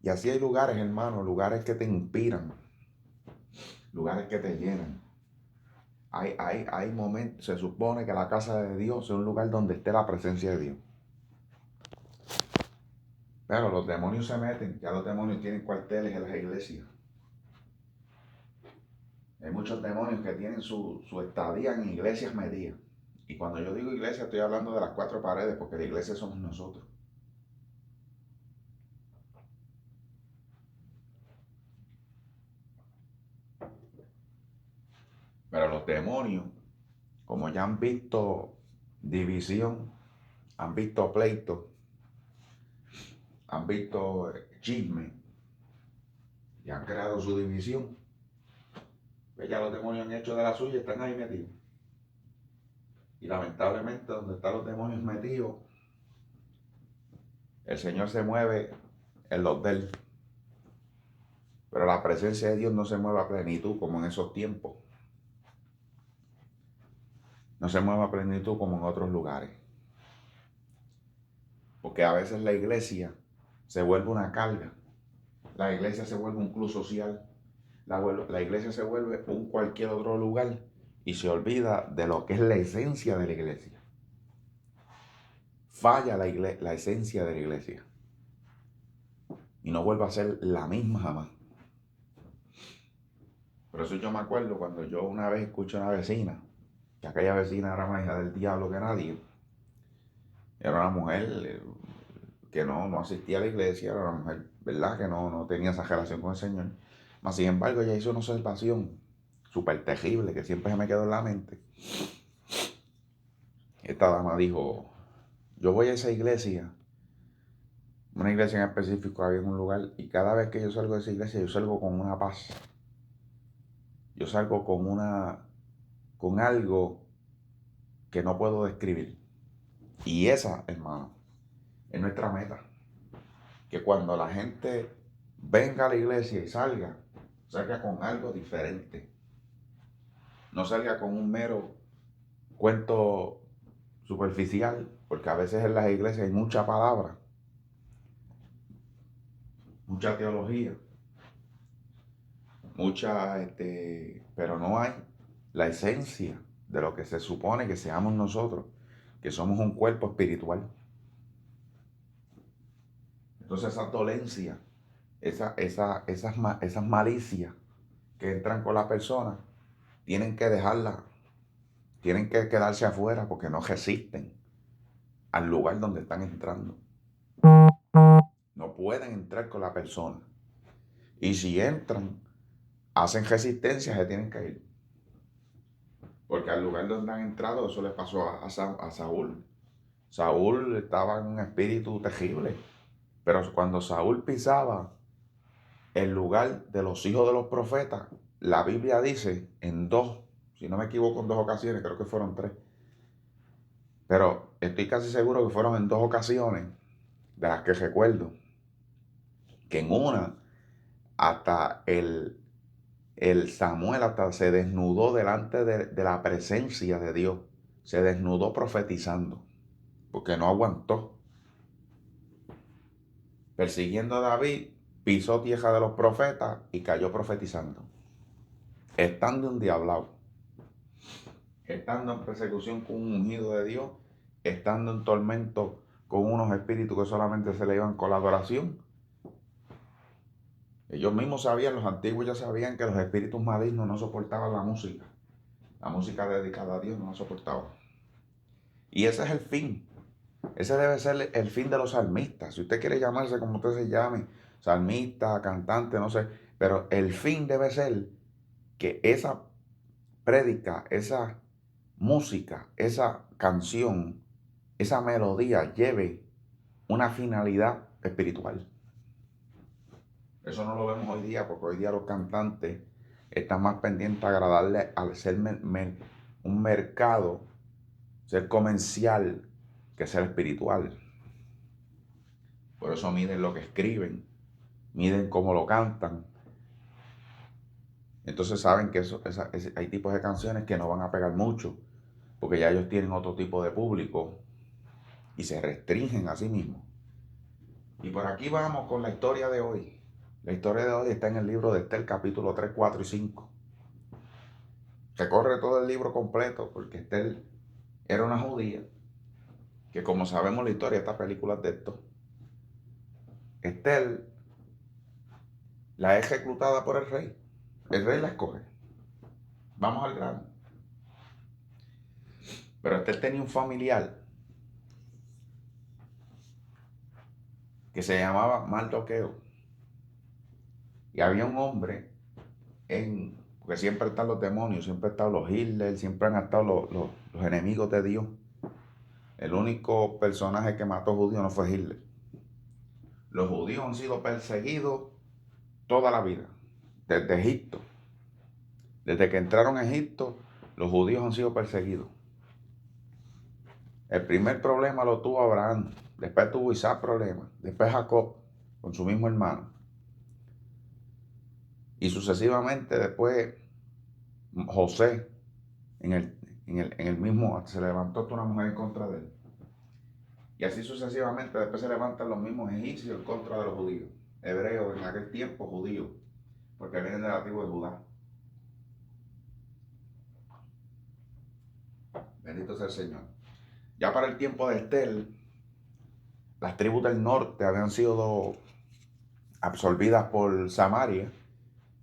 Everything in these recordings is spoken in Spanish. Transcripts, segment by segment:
Y así hay lugares, hermano, lugares que te inspiran, lugares que te llenan. Hay momentos, se supone que la casa de Dios es un lugar donde esté la presencia de Dios. Pero los demonios se meten, ya los demonios tienen cuarteles en las iglesias. Hay muchos demonios que tienen su estadía en iglesias metidas. Y cuando yo digo iglesia estoy hablando de las cuatro paredes, porque la iglesia somos nosotros. Pero los demonios, como ya han visto división, han visto pleito, han visto chisme y han creado su división, pues ya los demonios han hecho de la suya y están ahí metidos. Y lamentablemente donde están los demonios metidos, el Señor se mueve en los de él. Pero la presencia de Dios no se mueve a plenitud como en esos tiempos. No se mueve a plenitud como en otros lugares. Porque a veces la iglesia se vuelve una carga. La iglesia se vuelve un club social. La iglesia se vuelve un cualquier otro lugar y se olvida de lo que es la esencia de la iglesia. Falla la esencia de la iglesia. Y no vuelve a ser la misma jamás. Por eso yo me acuerdo cuando yo una vez escuché a una vecina, que aquella vecina era más hija del diablo que nadie. Era una mujer que no asistía a la iglesia, era una mujer, ¿verdad? Que no tenía esa relación con el Señor. Mas, sin embargo, ella hizo una observación súper terrible que siempre se me quedó en la mente. Esta dama dijo, yo voy a esa iglesia, una iglesia en específico, había en un lugar, y cada vez que yo salgo de esa iglesia, yo salgo con una paz. Yo salgo con algo que no puedo describir. Y esa, hermano, es nuestra meta. Que cuando la gente venga a la iglesia y salga con algo diferente. No salga con un mero cuento superficial, porque a veces en las iglesias hay mucha palabra, mucha teología, pero no hay la esencia de lo que se supone que seamos nosotros, que somos un cuerpo espiritual. Entonces esa dolencia, esas malicias que entran con la persona, tienen que dejarla, tienen que quedarse afuera porque no resisten al lugar donde están entrando. No pueden entrar con la persona. Y si entran, hacen resistencia, se tienen que ir. Porque al lugar donde han entrado, eso le pasó a Saúl. Saúl estaba en un espíritu terrible. Pero cuando Saúl pisaba el lugar de los hijos de los profetas, la Biblia dice en dos, si no me equivoco, en dos ocasiones, creo que fueron tres. Pero estoy casi seguro que fueron en dos ocasiones, de las que recuerdo, que en una, hasta el Samuel hasta se desnudó delante de la presencia de Dios. Se desnudó profetizando, porque no aguantó. Persiguiendo a David, pisó tierra de los profetas y cayó profetizando. Estando endiablado, estando en persecución con un ungido de Dios, estando en tormento con unos espíritus que solamente se le iban con la adoración. Ellos mismos sabían, los antiguos ya sabían que los espíritus malignos no soportaban la música. La música dedicada a Dios no la soportaban. Y ese es el fin. Ese debe ser el fin de los salmistas. Si usted quiere llamarse como usted se llame, salmista, cantante, no sé, pero el fin debe ser que esa prédica, esa música, esa canción, esa melodía lleve una finalidad espiritual. Eso no lo vemos hoy día, porque hoy día los cantantes están más pendientes a agradarle al ser un mercado, ser comercial, que ser espiritual. Por eso miden lo que escriben, miden cómo lo cantan. Entonces saben que hay tipos de canciones que no van a pegar mucho, porque ya ellos tienen otro tipo de público y se restringen a sí mismos. Y por aquí vamos con la historia de hoy. La historia de hoy está en el libro de Esther, capítulo 3, 4 y 5. Recorre todo el libro completo porque Esther era una judía que, como sabemos la historia de estas películas de esto, Esther la es reclutada por el rey. El rey la escoge. Vamos al grano. Pero Esther tenía un familiar que se llamaba Mardoqueo. Y había un hombre porque siempre están los demonios, siempre han estado los Hitler, siempre han estado los enemigos de Dios. El único personaje que mató judíos no fue Hitler. Los judíos han sido perseguidos toda la vida, desde Egipto. Desde que entraron a Egipto, los judíos han sido perseguidos. El primer problema lo tuvo Abraham, después tuvo Isaac problemas, después Jacob con su mismo hermano. Y sucesivamente después José, en el mismo, se levantó una mujer en contra de él. Y así sucesivamente después se levantan los mismos egipcios en contra de los judíos. Hebreos en aquel tiempo judíos, porque vienen de la tribu de Judá. Bendito sea el Señor. Ya para el tiempo de Esther, las tribus del norte habían sido absorbidas por Samaria,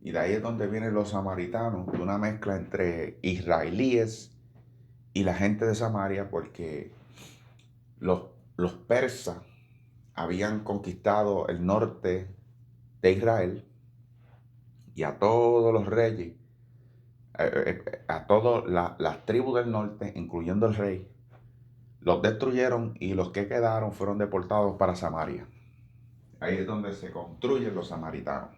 y de ahí es donde vienen los samaritanos, de una mezcla entre israelíes y la gente de Samaria, porque los persas habían conquistado el norte de Israel, y a todos los reyes, a todas las tribus del norte, incluyendo el rey, los destruyeron, y los que quedaron fueron deportados para Samaria. Ahí es donde se construyen los samaritanos.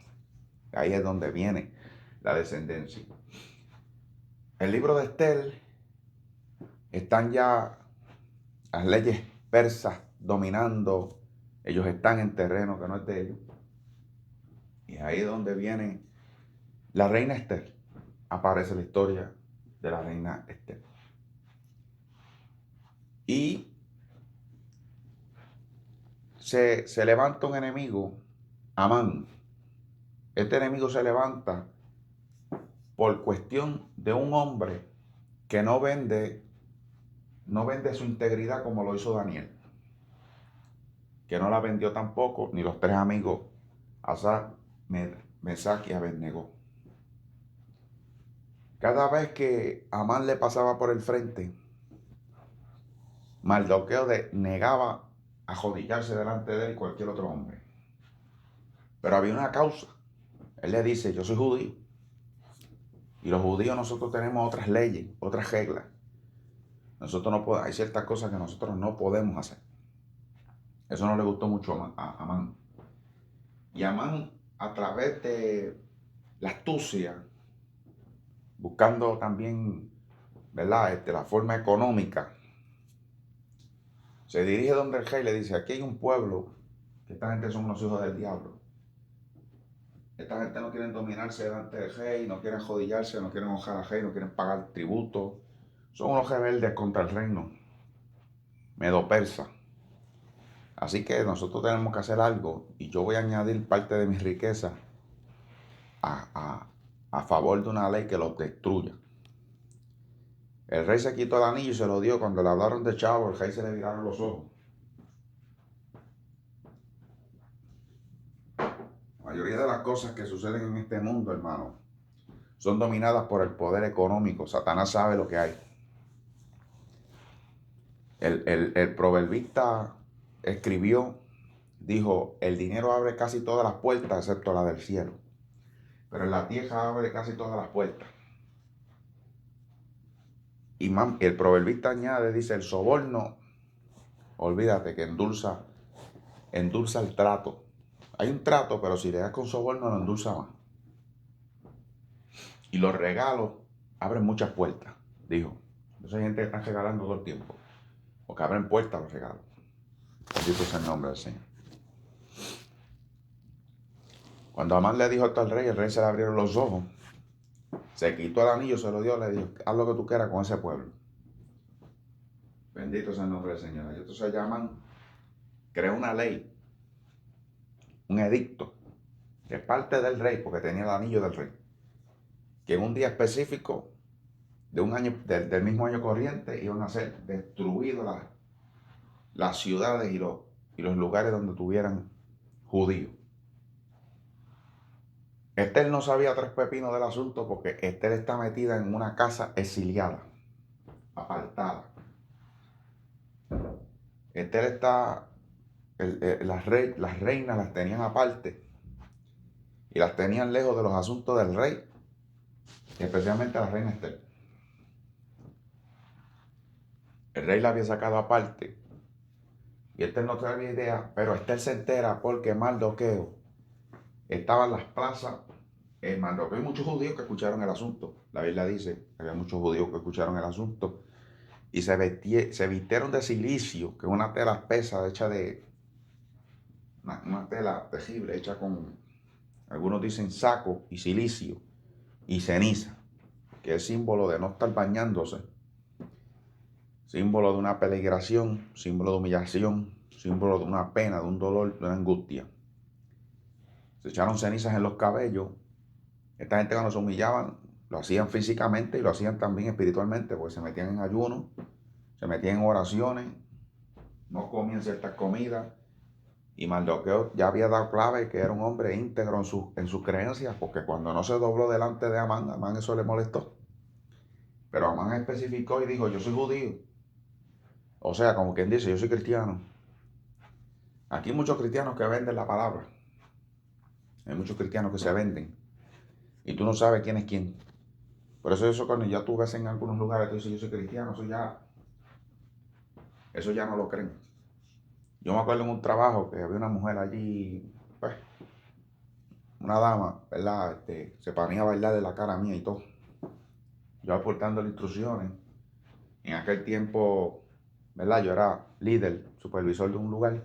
Ahí es donde viene la descendencia. El libro de Esther, están ya las leyes persas dominando. Ellos están en terreno que no es de ellos. Y ahí es donde viene la reina Esther. Aparece la historia de la reina Esther. Y se levanta un enemigo, Amán. Este enemigo se levanta por cuestión de un hombre que no vende su integridad como lo hizo Daniel, que no la vendió tampoco, ni los tres amigos, Sadrach, Mesach y Abednego. Cada vez que Amán le pasaba por el frente, Mardoqueo negaba arrodillarse delante de él y cualquier otro hombre. Pero había una causa. Él le dice: yo soy judío. Y los judíos, nosotros tenemos otras leyes, otras reglas. Nosotros no podemos, hay ciertas cosas que nosotros no podemos hacer. Eso no le gustó mucho a Amán. Y Amán, a través de la astucia, buscando también, ¿verdad?, la forma económica, se dirige donde el rey, le dice: aquí hay un pueblo, que esta gente son unos hijos del diablo. Esta gente no quiere dominarse delante del rey, no quieren jodillarse, no quieren honrar al rey, no quieren pagar tributo. Son unos rebeldes contra el reino medo-persa. Así que nosotros tenemos que hacer algo, y yo voy a añadir parte de mi riqueza a favor de una ley que los destruya. El rey se quitó el anillo y se lo dio. Cuando le hablaron de chavo, el rey se le viraron los ojos. La mayoría de las cosas que suceden en este mundo, hermano, son dominadas por el poder económico. Satanás sabe lo que hay. El proverbista dijo: el dinero abre casi todas las puertas excepto la del cielo, pero en la tierra abre casi todas las puertas. Y el proverbista añade, dice: el soborno, olvídate que endulza el trato. Hay un trato, pero si le das con soborno, lo endulza más. Y los regalos abren muchas puertas, dijo. Entonces hay gente que está regalando todo el tiempo, porque abren puertas los regalos. Bendito sea el nombre del Señor. Cuando Amán le dijo esto al rey, el rey se le abrieron los ojos, se quitó el anillo, se lo dio, le dijo: haz lo que tú quieras con ese pueblo. Bendito sea el nombre del Señor. Y entonces Amán creó una ley un edicto de parte del rey, porque tenía el anillo del rey, que en un día específico de un año, del mismo año corriente, iban a ser destruidas las ciudades y los lugares donde tuvieran judíos. Esther no sabía tres pepinos del asunto porque Esther está metida en una casa exiliada, apartada. Esther está, las reinas las tenían aparte y las tenían lejos de los asuntos del rey, especialmente la reina Esther. El rey la había sacado aparte y Esther no tenía idea, pero Esther se entera porque Mardoqueo estaba en las plazas. En Mardoqueo hay muchos judíos que escucharon el asunto. La Biblia dice que había muchos judíos que escucharon el asunto y se vistieron de silicio, que es una tela espesa hecha de una tela tejible hecha con, algunos dicen saco y silicio y ceniza, que es símbolo de no estar bañándose, símbolo de una peligración, símbolo de humillación, símbolo de una pena, de un dolor, de una angustia. Se echaron cenizas en los cabellos. Esta gente cuando se humillaban lo hacían físicamente y lo hacían también espiritualmente, porque se metían en ayuno, se metían en oraciones, no comían ciertas comidas. Y Mardoqueo ya había dado clave que era un hombre íntegro en sus creencias, porque cuando no se dobló delante de Amán, Amán eso le molestó. Pero Amán especificó y dijo, yo soy judío. O sea, como quien dice, yo soy cristiano. Aquí hay muchos cristianos que venden la palabra. Hay muchos cristianos que se venden. Y tú no sabes quién es quién. Por eso cuando ya tú ves en algunos lugares, tú dices, yo soy cristiano, eso ya no lo creen. Yo me acuerdo en un trabajo que había una mujer allí, pues, una dama, ¿verdad? Se ponía a bailar de la cara mía y todo. Yo aportando instrucciones. En aquel tiempo, ¿verdad? Yo era líder, supervisor de un lugar.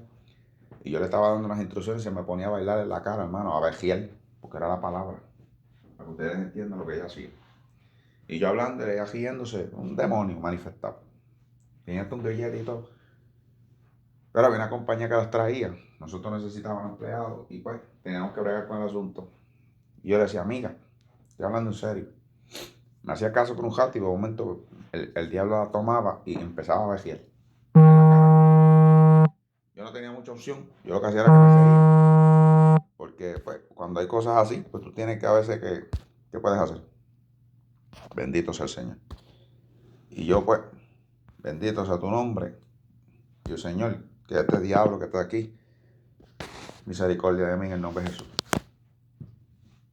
Y yo le estaba dando unas instrucciones y se me ponía a bailar en la cara, hermano, a vejiel, porque era la palabra. Para que ustedes entiendan lo que ella hacía. Y yo hablando, ella riéndose, un demonio manifestado. Tenía hasta un grillete y todo. Pero había una compañía que las traía. Nosotros necesitábamos empleados y pues teníamos que bregar con el asunto. Y yo le decía, amiga, estoy hablando en serio. Me hacía caso por un rato y de momento el diablo la tomaba y empezaba a vejier. Yo no tenía mucha opción. Yo lo que hacía era que me seguía. Porque pues, cuando hay cosas así, pues tú tienes que a veces ¿qué puedes hacer? Bendito sea el Señor. Y yo pues, bendito sea tu nombre. Yo, Señor, que este diablo que está aquí, misericordia de mí en el nombre de Jesús.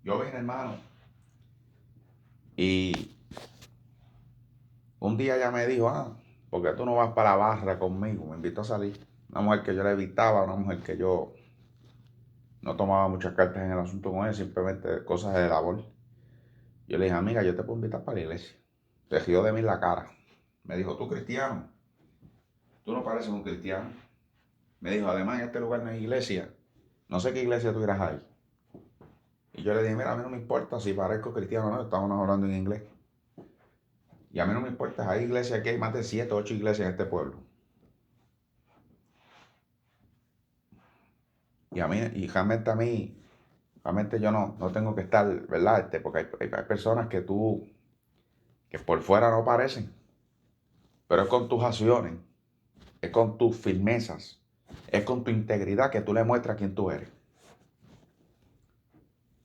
Yo vine, hermano, y un día ella me dijo, ¿por qué tú no vas para la barra conmigo? Me invitó a salir. Una mujer que yo le evitaba, una mujer que yo no tomaba muchas cartas en el asunto con ella, simplemente cosas de labor. Yo le dije, amiga, yo te puedo invitar para la iglesia. Se rió de mí en la cara. Me dijo, ¿tú cristiano? Tú no pareces un cristiano. Me dijo, además en este lugar no hay iglesia. No sé qué iglesia tú irás ahí. Y yo le dije, mira, a mí no me importa si parezco cristiano o no, estamos hablando en inglés. Y a mí no me importa, hay iglesias, aquí hay más de 7 o 8 iglesias en este pueblo. Y realmente yo no tengo que estar, ¿verdad? Porque hay personas que por fuera no parecen, pero es con tus acciones, es con tus firmezas, es con tu integridad que tú le muestras quién tú eres.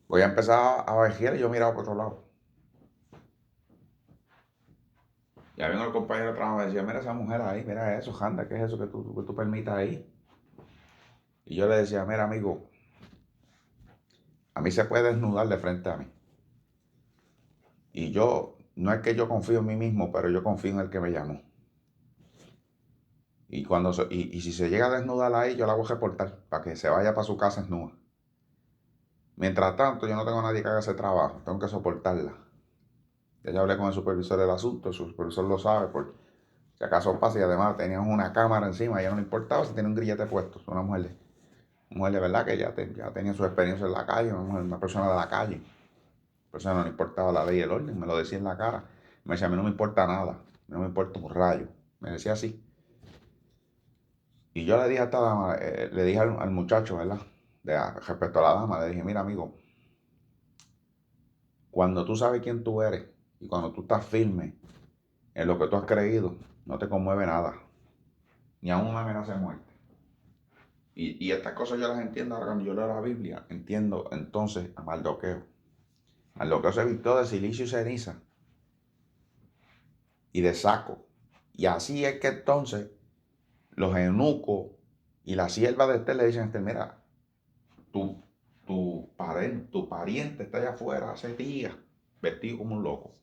Voy a empezar a vejear y yo miraba por otro lado. Y había un compañero de trabajo que me decía, mira esa mujer ahí, mira eso, Janda, ¿qué es eso que tú permitas ahí? Y yo le decía, mira amigo, a mí se puede desnudar de frente a mí. Y no es que yo confío en mí mismo, pero yo confío en el que me llamó. Y si se llega a desnudar ahí, yo la voy a reportar para que se vaya para su casa desnuda. Mientras tanto, yo no tengo a nadie que haga ese trabajo, tengo que soportarla. Ya hablé con el supervisor del asunto, el supervisor lo sabe, por si acaso pasa, y además teníamos una cámara encima, ya no le importaba si tenía un grillete puesto, una mujer de verdad que ya tenía su experiencia en la calle, una persona de la calle. Por eso no le importaba la ley y el orden, me lo decía en la cara. Me decía, a mí no me importa nada, no me importa un rayo. Me decía así. Y yo le dije a esta dama, le dije al muchacho, ¿verdad? respecto a la dama, le dije, mira amigo, cuando tú sabes quién tú eres y cuando tú estás firme en lo que tú has creído, no te conmueve nada, ni aún una amenaza de muerte. Y estas cosas yo las entiendo ahora cuando yo leo la Biblia, entiendo entonces a Mardoqueo. Mardoqueo se vistió de silicio y ceniza y de saco. Y así es que entonces los eunucos y la sierva de Esther le dicen a Esther, mira, tu pariente está allá afuera hace días, vestido como un loco.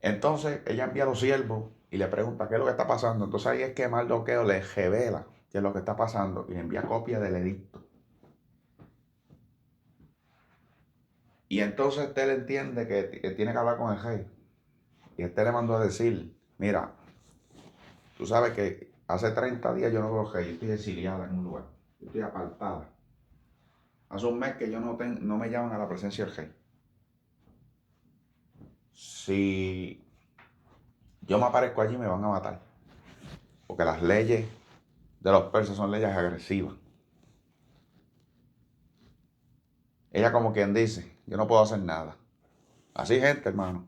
Entonces ella envía a los siervos y le pregunta qué es lo que está pasando. Entonces ahí es que Mardoqueo le revela qué es lo que está pasando y le envía copia del edicto. Y entonces Esther entiende que tiene que hablar con el rey. Y Esther le mandó a decir, mira, tú sabes que hace 30 días yo no veo rey, yo estoy exiliada en un lugar, yo estoy apartada. Hace un mes que yo no me llaman a la presencia del rey. Si yo me aparezco allí me van a matar. Porque las leyes de los persas son leyes agresivas. Ella como quien dice, yo no puedo hacer nada. Así gente, hermano.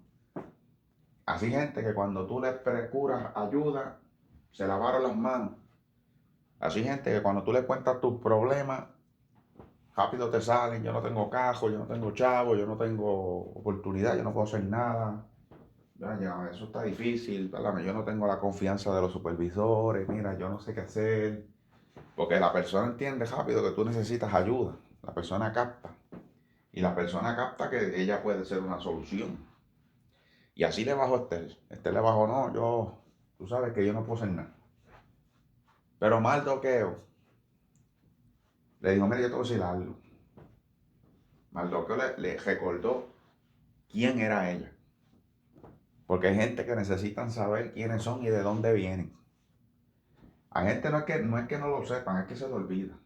Así gente que cuando tú les procuras ayuda, se lavaron las manos. Así gente que cuando tú le cuentas tus problemas, rápido te salen, yo no tengo cajo, yo no tengo chavo, yo no tengo oportunidad, yo no puedo hacer nada. Ya, eso está difícil, ¿verdad? Yo no tengo la confianza de los supervisores, mira, yo no sé qué hacer. Porque la persona entiende rápido que tú necesitas ayuda. La persona capta. Y la persona capta que ella puede ser una solución. Y así le bajó a Esther. Esther le bajó, no, tú sabes que yo no puedo hacer nada. Pero Mardoqueo le dijo, mira, yo te voy a decir algo. Mardoqueo le recordó quién era ella. Porque hay gente que necesitan saber quiénes son y de dónde vienen. Hay gente no es que no lo sepan, es que se lo olvida.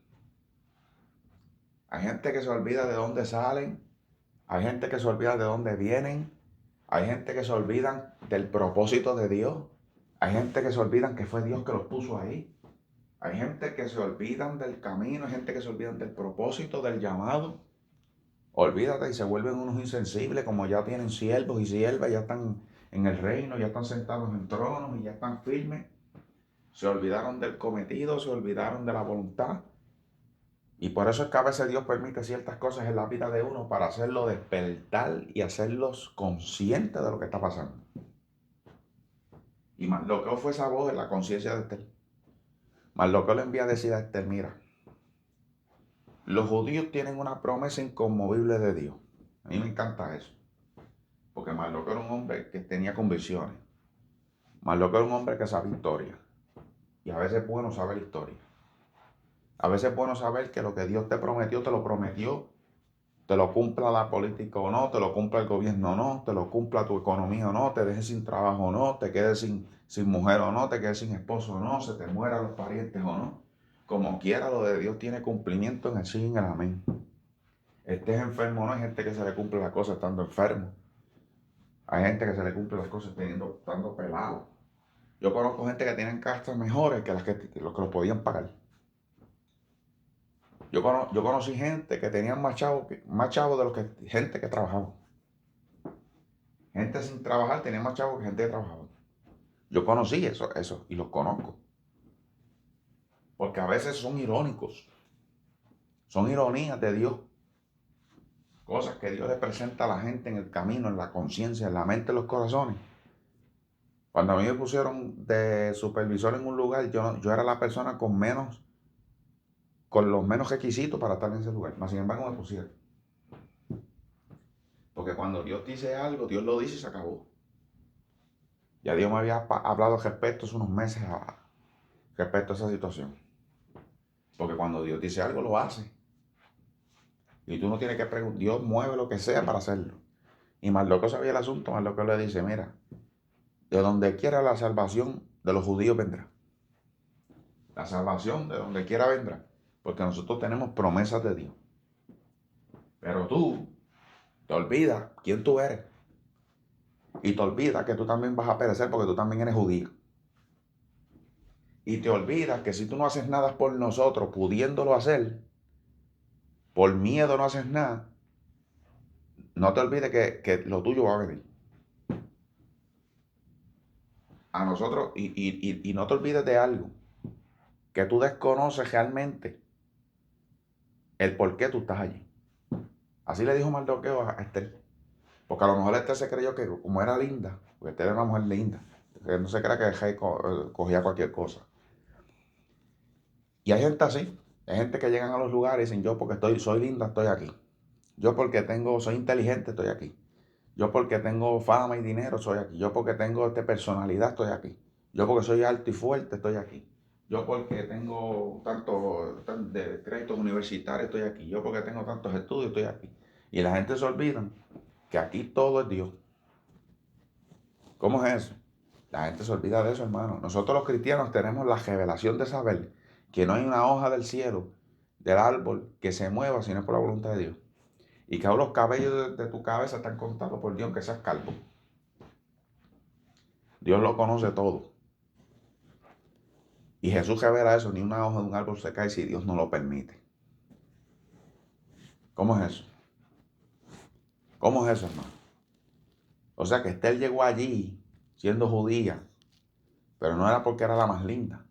Hay gente que se olvida de dónde salen. Hay gente que se olvida de dónde vienen. Hay gente que se olvidan del propósito de Dios. Hay gente que se olvidan que fue Dios que los puso ahí. Hay gente que se olvidan del camino. Hay gente que se olvidan del propósito, del llamado. Olvídate y se vuelven unos insensibles como ya tienen siervos y siervas, ya están en el reino, ya están sentados en tronos y ya están firmes. Se olvidaron del cometido, se olvidaron de la voluntad. Y por eso es que a veces Dios permite ciertas cosas en la vida de uno para hacerlo despertar y hacerlos conscientes de lo que está pasando. Y Mardoqueo fue esa voz en la conciencia de Esther. Mardoqueo le envía a decir a Esther, mira, los judíos tienen una promesa inconmovible de Dios. A mí me encanta eso. Porque Mardoqueo era un hombre que tenía convicciones. Mardoqueo era un hombre que sabe historia. Y a veces es bueno saber historia. A veces es bueno saber que lo que Dios te prometió, te lo cumpla la política o no, te lo cumpla el gobierno o no, te lo cumpla tu economía o no, te dejes sin trabajo o no, te quedes sin mujer o no, te quedes sin esposo o no, se te mueran los parientes o no. Como quiera, lo de Dios tiene cumplimiento en el sí y en el amén. Estés enfermo o no, hay gente que se le cumple las cosas estando enfermo. Hay gente que se le cumple las cosas estando pelado. Yo conozco gente que tienen casas mejores que los que lo podían pagar. Yo conocí gente que tenían más chavos de los que gente que trabajaba. Gente sin trabajar tenía más chavos que gente que trabajaba. Yo conocí eso, y los conozco. Porque a veces son irónicos. Son ironías de Dios. Cosas que Dios le presenta a la gente en el camino, en la conciencia, en la mente, en los corazones. Cuando a mí me pusieron de supervisor en un lugar, yo era la persona con los menos requisitos para estar en ese lugar. Mas sin embargo me pusieron. Porque cuando Dios dice algo, Dios lo dice y se acabó. Ya Dios me había hablado respecto hace unos meses respecto a esa situación. Porque cuando Dios dice algo, lo hace. Y tú no tienes que preguntar, Dios mueve lo que sea para hacerlo. Y Mardoqueo sabía el asunto, Mardoqueo le dice, mira, de donde quiera la salvación de los judíos vendrá. La salvación de donde quiera vendrá. Porque nosotros tenemos promesas de Dios. Pero tú te olvidas quién tú eres. Y te olvidas que tú también vas a perecer porque tú también eres judío. Y te olvidas que si tú no haces nada por nosotros, pudiéndolo hacer, por miedo no haces nada, no te olvides que lo tuyo va a venir. A nosotros, y no te olvides de algo, que tú desconoces realmente el por qué tú estás allí. Así le dijo Mardoqueo a Esther. Porque a lo mejor Esther se creyó que como era linda, porque Esther era una mujer linda, que no se crea que el rey cogía cualquier cosa. Y hay gente así, hay gente que llegan a los lugares y dicen, yo porque soy linda estoy aquí. Yo porque soy inteligente estoy aquí. Yo porque tengo fama y dinero estoy aquí. Yo porque tengo personalidad estoy aquí. Yo porque soy alto y fuerte estoy aquí. Yo porque tengo tantos de créditos universitarios estoy aquí. Yo porque tengo tantos estudios estoy aquí. Y la gente se olvida que aquí todo es Dios. ¿Cómo es eso? La gente se olvida de eso, hermano. Nosotros los cristianos tenemos la revelación de saber que no hay una hoja del cielo, del árbol, que se mueva si no es por la voluntad de Dios. Y que aún los cabellos de tu cabeza están contados por Dios, aunque seas calvo. Dios lo conoce todo. Y Jesús revela eso, ni una hoja de un árbol se cae si Dios no lo permite. ¿Cómo es eso? ¿Cómo es eso, hermano? O sea que Esther llegó allí siendo judía, pero no era porque era la más linda.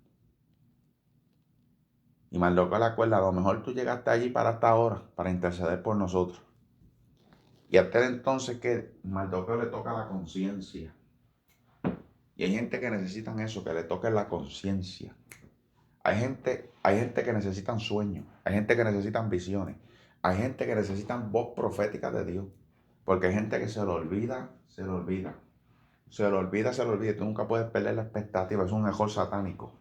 Y Mardoqueo le acuerda, a lo mejor tú llegaste allí para esta hora, para interceder por nosotros. Y hasta entonces que Mardoqueo le toca la conciencia. Y hay gente que necesitan eso, que le toque la conciencia. Hay gente que necesitan sueños, hay gente que necesitan visiones, hay gente que necesitan voz profética de Dios. Porque hay gente que se lo olvida, se lo olvida. Se lo olvida, se lo olvida. Tú nunca puedes perder la expectativa. Es un error satánico.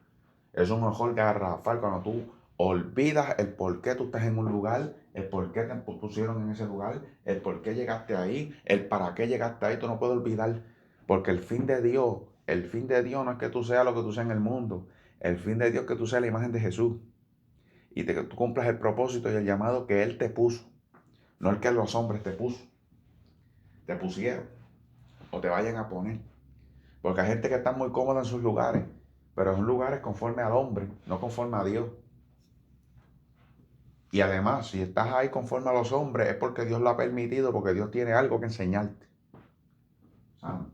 Es un error garrafal cuando tú olvidas el por qué tú estás en un lugar, el por qué te pusieron en ese lugar, el por qué llegaste ahí, el para qué llegaste ahí. Tú no puedes olvidar. Porque el fin de Dios no es que tú seas lo que tú seas en el mundo. El fin de Dios es que tú seas la imagen de Jesús. Y que tú cumplas el propósito y el llamado que Él te puso. No el que los hombres te puso. Te pusieron. O te vayan a poner. Porque hay gente que está muy cómoda en sus lugares. Pero en lugares conforme al hombre, no conforme a Dios. Y además, si estás ahí conforme a los hombres, es porque Dios lo ha permitido, porque Dios tiene algo que enseñarte. ¿Saben?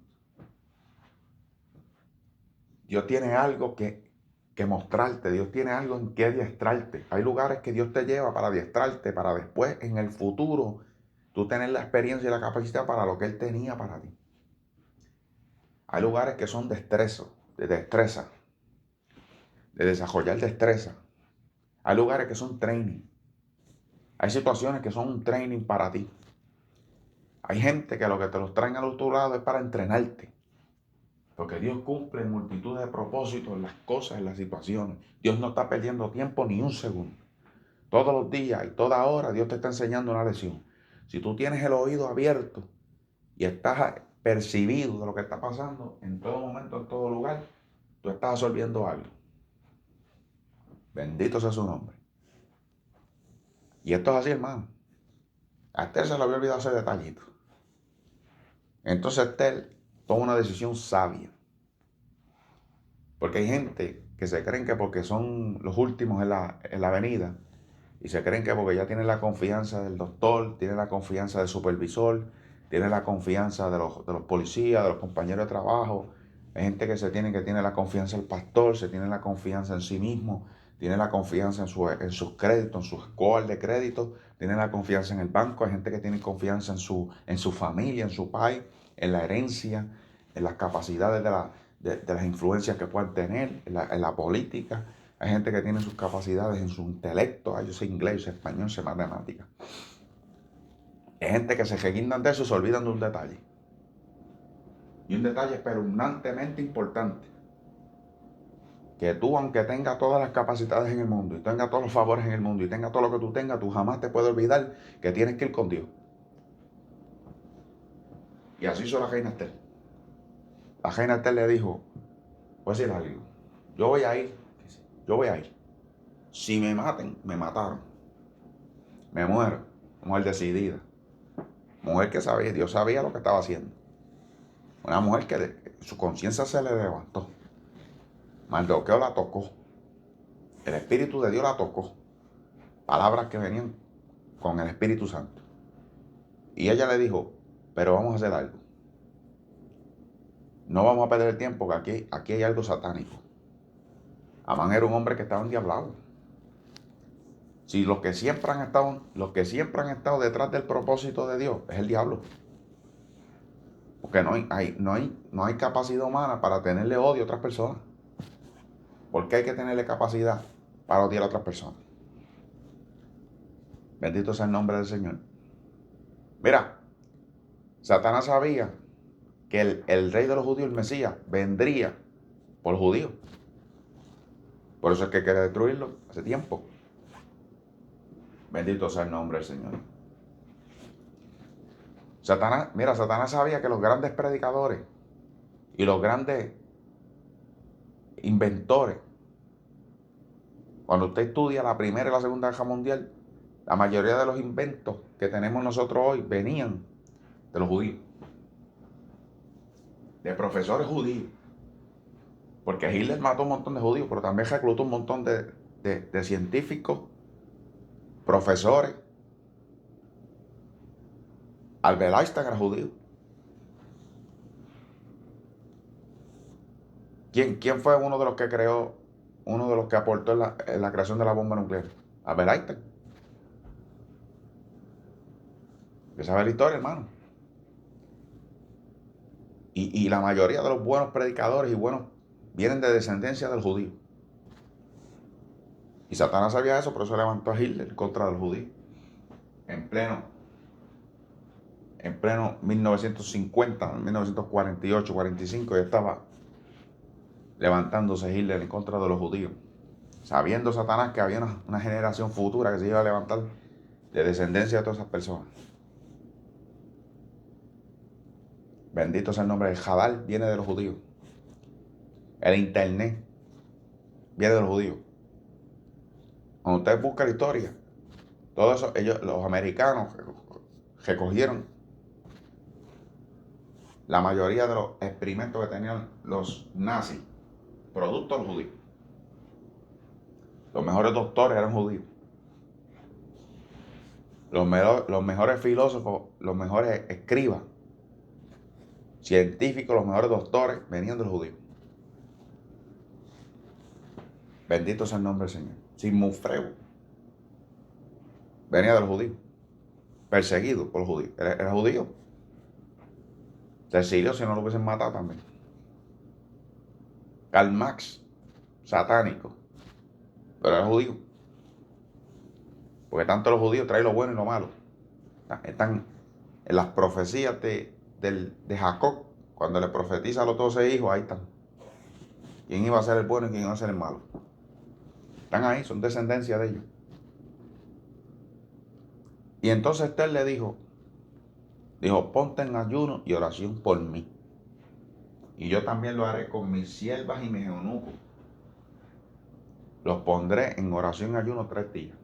Dios tiene algo que mostrarte, Dios tiene algo en que adiestrarte. Hay lugares que Dios te lleva para adiestrarte, para después, en el futuro, tú tener la experiencia y la capacidad para lo que Él tenía para ti. Hay lugares que son de destreza, de desarrollar destreza. Hay lugares que son training. Hay situaciones que son un training para ti. Hay gente que lo que te los traen al otro lado es para entrenarte. Porque Dios cumple multitud de propósitos en las cosas, en las situaciones. Dios no está perdiendo tiempo ni un segundo. Todos los días y toda hora Dios te está enseñando una lección. Si tú tienes el oído abierto y estás percibido de lo que está pasando, en todo momento, en todo lugar, tú estás absorbiendo algo. Bendito sea su nombre. Y esto es así, hermano. A Esther se le había olvidado ese detallito. Entonces Esther toma una decisión sabia. Porque hay gente que se creen que porque son los últimos en la avenida, y se creen que porque ya tienen la confianza del doctor, tienen la confianza del supervisor, tienen la confianza de los policías, de los compañeros de trabajo. Hay gente que tiene la confianza del pastor, se tiene la confianza en sí mismo, tiene la confianza en sus créditos, en su score de crédito, tiene la confianza en el banco. Hay gente que tiene confianza en su familia, en su país, en la herencia, en las capacidades de las influencias que puedan tener, en la política. Hay gente que tiene sus capacidades en su intelecto. Yo sé inglés, yo sé español, sé matemáticas. Hay gente que se reguindan de eso y se olvidan de un detalle. Y un detalle espeluznantemente importante. Que tú, aunque tengas todas las capacidades en el mundo, y tengas todos los favores en el mundo, y tengas todo lo que tú tengas, tú jamás te puedes olvidar que tienes que ir con Dios. Y así hizo la reina Esther. La reina Esther le dijo, voy a decir algo, yo voy a ir, yo voy a ir. Si me maten, me mataron. Me muero. Mujer decidida. Mujer que sabía, Dios sabía lo que estaba haciendo. Una mujer que su conciencia se le levantó. Mardoqueo la tocó. El Espíritu de Dios la tocó. Palabras que venían con el Espíritu Santo. Y ella le dijo, pero vamos a hacer algo. No vamos a perder el tiempo, que aquí hay algo satánico. Amán era un hombre que estaba endiablado. Si los que siempre han estado detrás del propósito de Dios es el diablo. Porque no hay capacidad humana para tenerle odio a otras personas. ¿Por qué hay que tenerle capacidad para odiar a otras personas? Bendito sea el nombre del Señor. Mira, Satanás sabía que el rey de los judíos, el Mesías, vendría por judíos. Por eso es que quiere destruirlo hace tiempo. Bendito sea el nombre del Señor. Satanás sabía que los grandes predicadores y los grandes inventores, cuando usted estudia la Primera y la Segunda Guerra Mundial, la mayoría de los inventos que tenemos nosotros hoy venían de los judíos, de profesores judíos. Porque Hitler mató un montón de judíos, pero también reclutó un montón de científicos, profesores. Albert Einstein era judío. ¿Quién fue uno de los que creó, uno de los que aportó en la creación de la bomba nuclear? Albert Einstein. Esa es la historia, hermano. Y la mayoría de los buenos predicadores y buenos vienen de descendencia del judío. Y Satanás sabía eso, por eso levantó a Hitler contra los judíos. En pleno 1950, 1948, 45, ya estaba levantándose Hitler en contra de los judíos. Sabiendo Satanás que había una generación futura que se iba a levantar de descendencia de todas esas personas. Bendito sea el nombre. El Hadal viene de los judíos. El internet viene de los judíos. Cuando usted busca la historia, todo eso, los americanos recogieron la mayoría de los experimentos que tenían los nazis, producto de los judíos. Los mejores doctores eran judíos. Los mejores filósofos, los mejores escribas, científicos, los mejores doctores venían de los judíos. Bendito sea el nombre del Señor. Sigmund Freud venía de los judíos, perseguido por los judíos. Era judío. Se exilió si no lo hubiesen matado también. Karl Marx, satánico, pero era judío. Porque tanto los judíos traen lo bueno y lo malo. Están en las profecías de Jacob, cuando le profetiza a los 12 hijos, ahí están. ¿Quién iba a ser el bueno y quién iba a ser el malo? Están ahí, son descendencia de ellos. Y entonces Esther le dijo, ponte en ayuno y oración por mí. Y yo también lo haré con mis siervas y mis eunucos. Los pondré en oración y ayuno 3 días.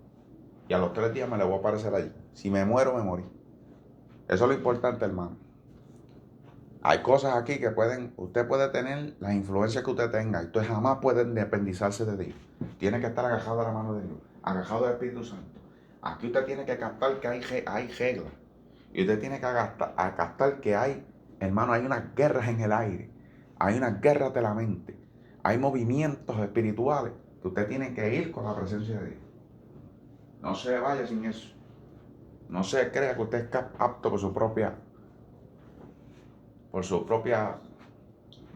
Y a los 3 días me le voy a aparecer allí. Si me muero, me morí. Eso es lo importante, hermano. Hay cosas aquí que usted puede tener las influencias que usted tenga. Y usted jamás puede independizarse de Dios. Tiene que estar agajado a la mano de Dios. Agajado al Espíritu Santo. Aquí usted tiene que captar que hay reglas. Y usted tiene que captar que hay, hermano, hay unas guerras en el aire. Hay unas guerras de la mente. Hay movimientos espirituales que usted tiene que ir con la presencia de Dios. No se vaya sin eso. No se crea que usted es apto por su propia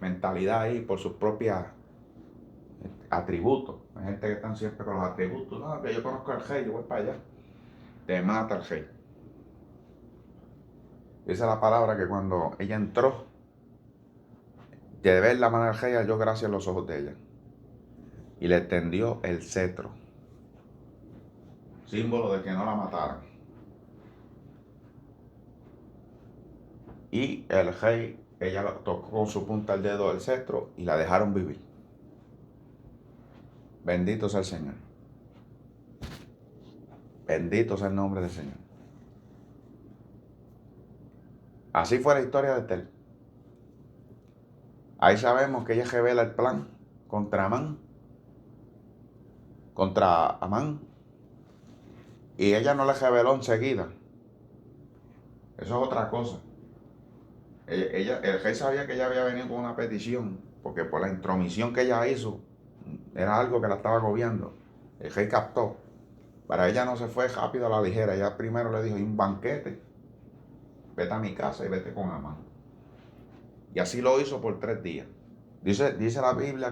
mentalidad ahí, por sus propios atributos. Hay gente que están siempre con los atributos. No, que yo conozco al rey, yo voy para allá. Te mata el rey. Esa es la palabra que cuando ella entró, de ver la mano del rey, halló gracia en los ojos de ella. Y le tendió el cetro. Símbolo de que no la mataran. Y el rey, ella tocó con su punta el dedo del cetro y la dejaron vivir. Bendito sea el Señor. Bendito sea el nombre del Señor. Así fue la historia de Esther. Ahí sabemos que ella revela el plan contra Amán. Y ella no le reveló enseguida. Eso es otra cosa. El rey sabía que ella había venido con una petición, porque por la intromisión que ella hizo, era algo que la estaba agobiando. El rey captó. Para ella no se fue rápido a la ligera. Ella primero le dijo: hay un banquete, vete a mi casa y vete con Amán. Y así lo hizo por 3 días. Dice la Biblia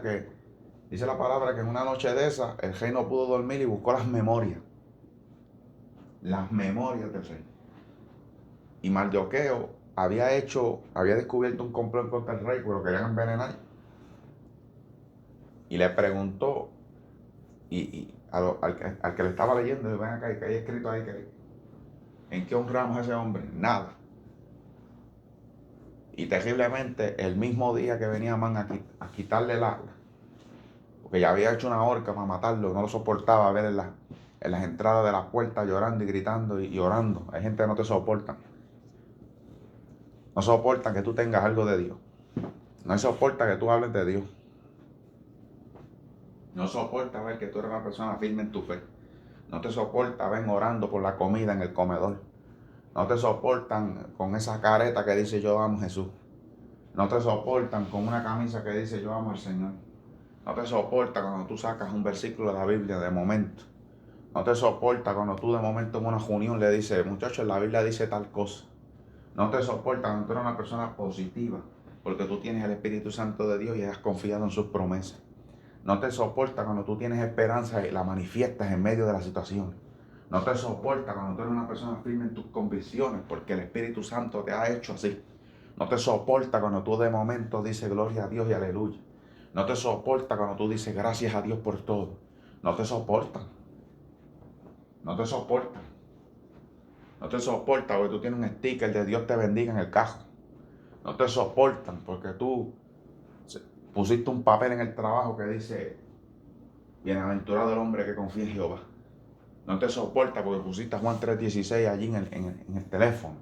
dice la palabra que en una noche de esa, el rey no pudo dormir y buscó las memorias. Las memorias del rey. Y Mardoqueo había descubierto un complot contra el rey, porque lo querían envenenar. Y le preguntó, al que le estaba leyendo: ven acá, que hay escrito ahí, ¿en qué honramos a ese hombre? Nada. Y terriblemente, el mismo día que venía Amán a quitarle porque ya había hecho una horca para matarlo, no lo soportaba ver en las entradas de las puertas llorando y gritando y orando. Hay gente que no te soporta. No soportan que tú tengas algo de Dios. No soporta que tú hables de Dios. No soporta ver que tú eres una persona firme en tu fe. No te soporta ver orando por la comida en el comedor. No te soportan con esa careta que dice yo amo a Jesús. No te soportan con una camisa que dice yo amo al Señor. No te soporta cuando tú sacas un versículo de la Biblia de momento. No te soporta cuando tú de momento en una reunión le dices: muchachos, la Biblia dice tal cosa. No te soporta cuando tú eres una persona positiva, porque tú tienes el Espíritu Santo de Dios y has confiado en sus promesas. No te soporta cuando tú tienes esperanza y la manifiestas en medio de la situación. No te soporta cuando tú eres una persona firme en tus convicciones, porque el Espíritu Santo te ha hecho así. No te soporta cuando tú de momento dices gloria a Dios y aleluya. No te soporta cuando tú dices gracias a Dios por todo. No te soportan. No te soportan. No te soporta porque tú tienes un sticker de Dios te bendiga en el cajo. No te soportan porque tú pusiste un papel en el trabajo que dice bienaventurado el hombre que confía en Jehová. No te soporta porque pusiste a Juan 3:16 allí en el teléfono.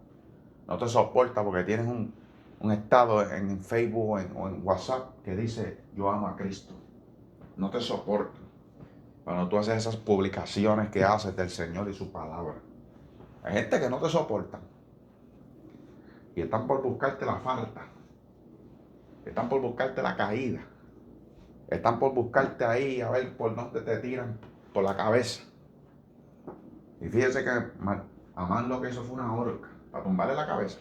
No te soporta porque tienes un estado en Facebook o en WhatsApp que dice yo amo a Cristo. No te soporta cuando tú haces esas publicaciones que haces del Señor y su palabra. Hay gente que no te soporta y están por buscarte la falta. Están por buscarte la caída. Están por buscarte ahí a ver por dónde te tiran por la cabeza. Y fíjese que Amán lo que hizo fue una horca para tumbarle la cabeza.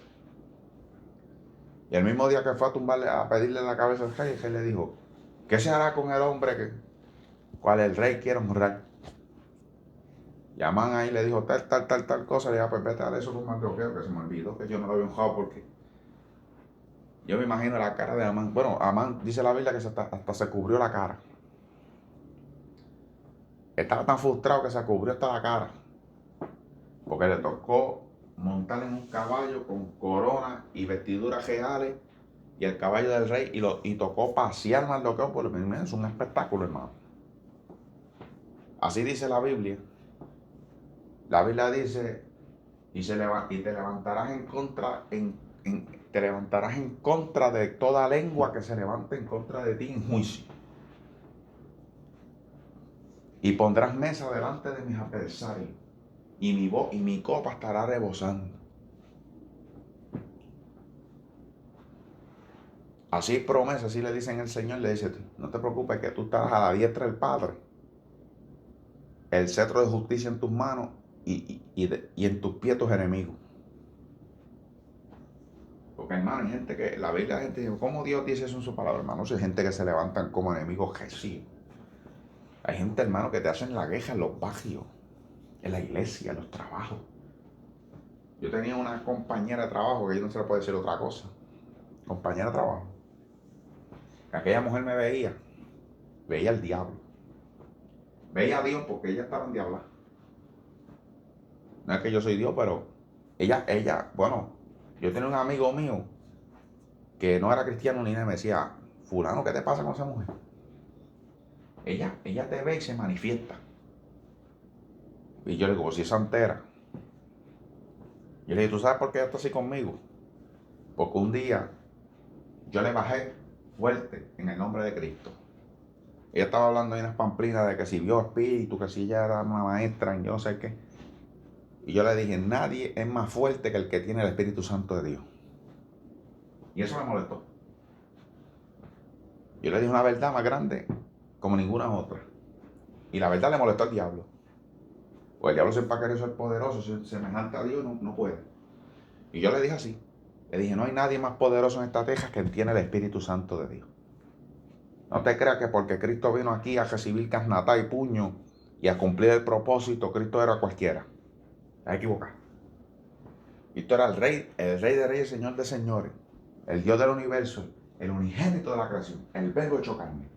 Y el mismo día que fue a pedirle la cabeza al rey, el rey le dijo: ¿qué se hará con el hombre cual el rey quiere honrar? Y Amán ahí le dijo tal cosa. Le dijo: pues vete a dar eso con Mardoqueo, que se me olvidó que yo no lo había honrado, porque yo me imagino la cara de Amán. Bueno, Amán dice la Biblia que hasta se cubrió la cara. Estaba tan frustrado que se cubrió hasta la cara, porque le tocó montar en un caballo con corona y vestiduras reales y el caballo del rey, y tocó pasear Mardoqueo por el medio. Es un espectáculo, hermano. Así dice la Biblia. La Biblia dice: y te levantarás te levantarás en contra de toda lengua que se levante en contra de ti en juicio. Y pondrás mesa delante de mis adversarios, y mi copa estará rebosando. Así promesa, así le dicen el Señor, le dice: no te preocupes, que tú estarás a la diestra del Padre, el cetro de justicia en tus manos y en tus pies tus enemigos. Porque, hermano, hay gente que, la Biblia, la gente dice: ¿cómo Dios dice eso en su palabra, hermano? Si hay gente que se levantan como enemigos Jesús. Hay gente, hermano, que te hacen la queja en los barrios, en la iglesia, en los trabajos. Yo tenía una compañera de trabajo, que yo no se le puede decir otra cosa. Compañera de trabajo. Aquella mujer me veía al diablo. Veía a Dios porque ella estaba en diabla. No es que yo soy Dios, pero bueno, yo tenía un amigo mío que no era cristiano ni nada, me decía: fulano, ¿qué te pasa con esa mujer? Ella te ve y se manifiesta. Y yo le digo: si es santera. Y le dije: ¿tú sabes por qué ella está así conmigo? Porque un día yo le bajé fuerte en el nombre de Cristo. Ella estaba hablando ahí en las pamplinas de que si vio espíritu, que si ella era una maestra en yo no sé qué. Y yo le dije, nadie es más fuerte que el que tiene el Espíritu Santo de Dios. Y eso me molestó. Yo le dije una verdad más grande como ninguna otra. Y la verdad le molestó al diablo. Pues el diablo siempre ha querido ser poderoso, semejante a Dios, no puede. Y yo le dije así. Le dije, no hay nadie más poderoso en esta teja que tiene el Espíritu Santo de Dios. No te creas que porque Cristo vino aquí a recibir casnatá y puño y a cumplir el propósito, Cristo era cualquiera. Estás equivocado. Cristo era el rey de reyes, señor de señores, el Dios del universo, el unigénito de la creación, el verbo hecho carne.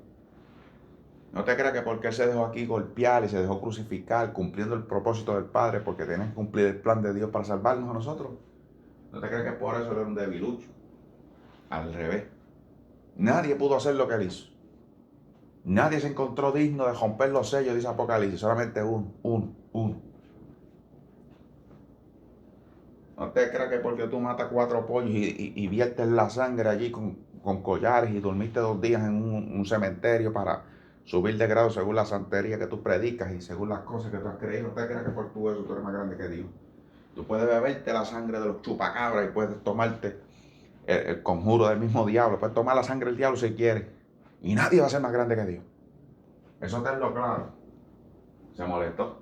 No te creas que porque Él se dejó aquí golpear y se dejó crucificar cumpliendo el propósito del Padre porque tiene que cumplir el plan de Dios para salvarnos a nosotros. No te creas que por eso Él era un debilucho. Al revés. Nadie pudo hacer lo que Él hizo. Nadie se encontró digno de romper los sellos, dice Apocalipsis. Solamente uno. No te creas que porque tú matas 4 pollos y viertes la sangre allí con collares y dormiste 2 días en un cementerio para subir de grado según la santería que tú predicas y según las cosas que tú has creído. No te creas que por tú eso tú eres más grande que Dios. Tú puedes beberte la sangre de los chupacabras y puedes tomarte el conjuro del mismo diablo. Puedes tomar la sangre del diablo si quieres. Y nadie va a ser más grande que Dios. Eso tenlo claro. Se molestó.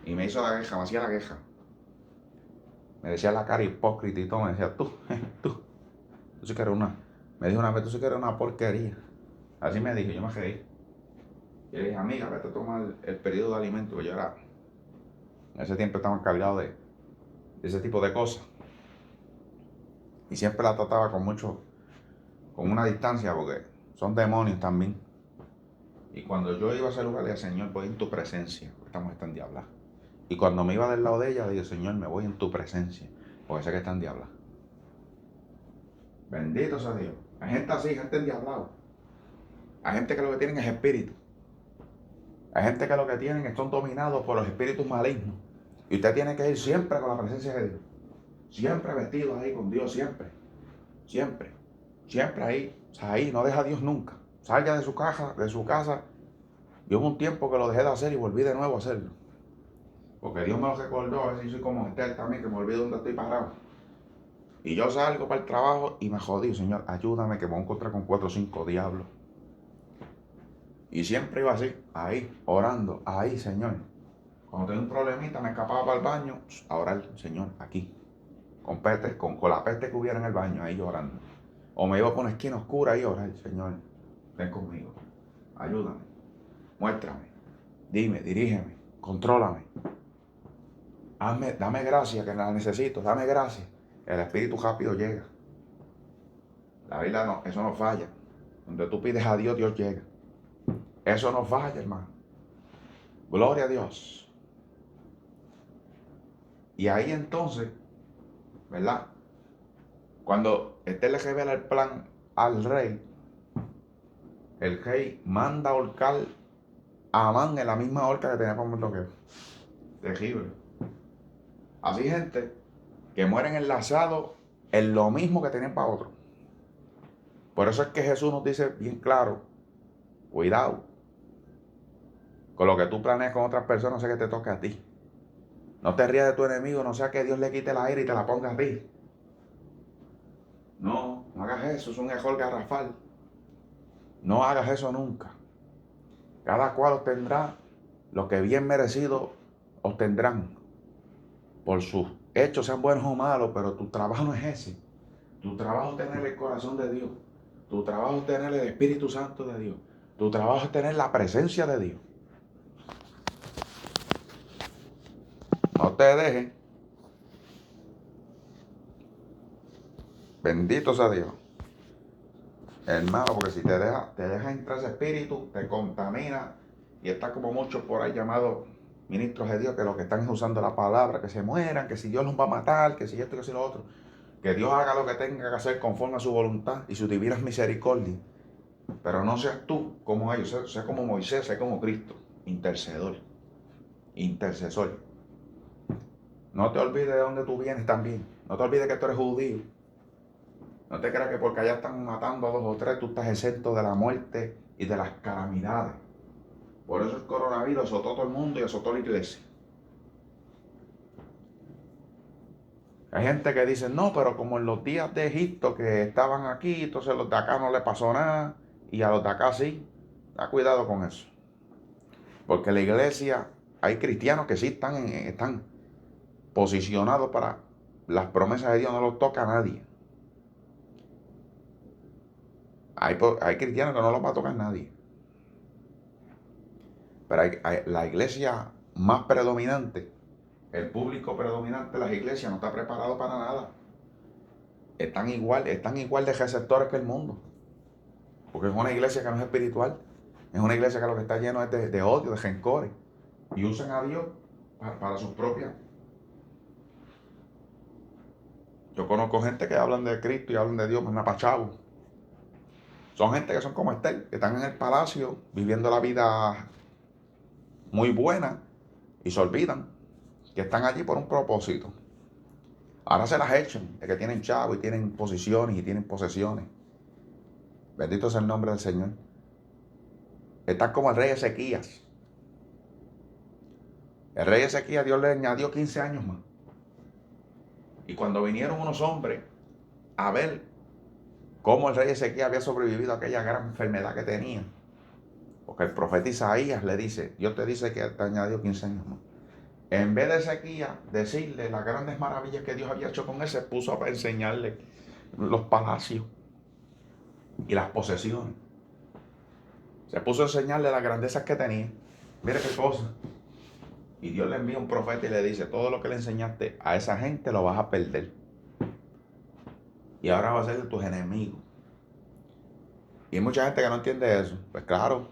Y me hizo la queja, me hacía la queja. Me decía la cara hipócrita y todo. Me decía, tú sí que eres una. Me dijo una vez, tú sí que eres una porquería. Así me dijo, yo me reí. Y le dije, amiga, vete a tomar el periodo de alimento. Yo era, en ese tiempo estaba encargado de ese tipo de cosas. Y siempre la trataba con una distancia, porque son demonios también. Y cuando yo iba a ese lugar, le dije, Señor, voy en tu presencia, porque estamos en diabla. Y cuando me iba del lado de ella, le dije, Señor, me voy en tu presencia, porque sé que está en diabla. Bendito sea Dios. Hay gente así, gente endiablada. Hay gente que lo que tienen es espíritu. Hay gente que lo que tienen son dominados por los espíritus malignos. Y usted tiene que ir siempre con la presencia de Dios. Siempre vestido ahí con Dios, siempre. Siempre. Siempre ahí. O sea, ahí, no deja a Dios nunca. Salga de su casa. Yo hubo un tiempo que lo dejé de hacer y volví de nuevo a hacerlo. Porque Dios me lo recordó, a ver si soy como Esther también, que me olvido dónde estoy parado. Y yo salgo para el trabajo y me jodí, Señor, ayúdame que me voy a encontrar con 4 o 5 diablos. Y siempre iba así, ahí, orando, ahí, Señor. Cuando tenía un problemita, me escapaba para el baño, a orar, Señor, aquí. Con la peste que hubiera en el baño, ahí llorando. O me iba por una esquina oscura y orar, Señor, ven conmigo, ayúdame, muéstrame, dime, dirígeme, contrólame. Dame gracia que la necesito, dame gracia. El Espíritu rápido llega. La Biblia no, eso no falla. Donde tú pides a Dios, Dios llega. Eso no falla, hermano. Gloria a Dios. Y ahí entonces, ¿verdad? Cuando este le revela el plan al rey, el rey manda a ahorcar a Amán en la misma horca que tenía para Mardoqueo. Terrible. Así gente que mueren enlazados en lo mismo que tenían para otro. Por eso es que Jesús nos dice bien claro, cuidado con lo que tú planeas con otras personas, no sé que te toque a ti. No te rías de tu enemigo, no sea que Dios le quite la ira y te la ponga a ti. No hagas eso, es un error garrafal. No hagas eso nunca. Cada cual obtendrá lo que bien merecido obtendrán. Por sus hechos, sean buenos o malos, pero tu trabajo no es ese. Tu trabajo es tener el corazón de Dios. Tu trabajo es tener el Espíritu Santo de Dios. Tu trabajo es tener la presencia de Dios. No te dejes. Bendito sea Dios. Hermano, porque si te deja entrar ese espíritu, te contamina. Y está como muchos por ahí llamados ministros de Dios, que lo que están es usando la palabra, que se mueran, que si Dios los va a matar, que si esto, que si lo otro. Que Dios haga lo que tenga que hacer conforme a su voluntad y su divina misericordia. Pero no seas tú como ellos, sé como Moisés, sé como Cristo, intercesor. No te olvides de dónde tú vienes también. No te olvides que tú eres judío. No te creas que porque allá están matando a 2 o 3, tú estás exento de la muerte y de las calamidades. Por eso el coronavirus azotó a todo el mundo y azotó a la iglesia. Hay gente que dice, no, pero como en los días de Egipto que estaban aquí, entonces los de acá no le pasó nada y a los de acá sí. Da cuidado con eso. Porque la iglesia, hay cristianos que sí están posicionados para las promesas de Dios, no los toca a nadie. Hay cristianos que no los va a tocar nadie. Pero la iglesia más predominante, el público predominante de las iglesias no está preparado para nada. Están igual de receptores que el mundo. Porque es una iglesia que no es espiritual. Es una iglesia que lo que está lleno es de odio, de rencores. Y usan a Dios para sus propias. Yo conozco gente que hablan de Cristo y hablan de Dios, pachavo. Son gente que son como Estel, que están en el palacio viviendo la vida muy buena y se olvidan que están allí por un propósito. Ahora se las echan, de que tienen chavo y tienen posiciones y tienen posesiones. Bendito sea el nombre del Señor. Están como el rey Ezequías. El rey Ezequías, Dios le añadió 15 años más. Y cuando vinieron unos hombres a ver cómo el rey Ezequías había sobrevivido a aquella gran enfermedad que tenía, porque el profeta Isaías le dice, Dios te dice que te añadió 15 años más. En vez de Ezequías decirle las grandes maravillas que Dios había hecho con él, se puso a enseñarle los palacios y las posesiones. Se puso a enseñarle las grandezas que tenía. Mire qué cosa. Y Dios le envía un profeta y le dice, todo lo que le enseñaste a esa gente lo vas a perder. Y ahora va a ser de tus enemigos. Y hay mucha gente que no entiende eso. Pues claro,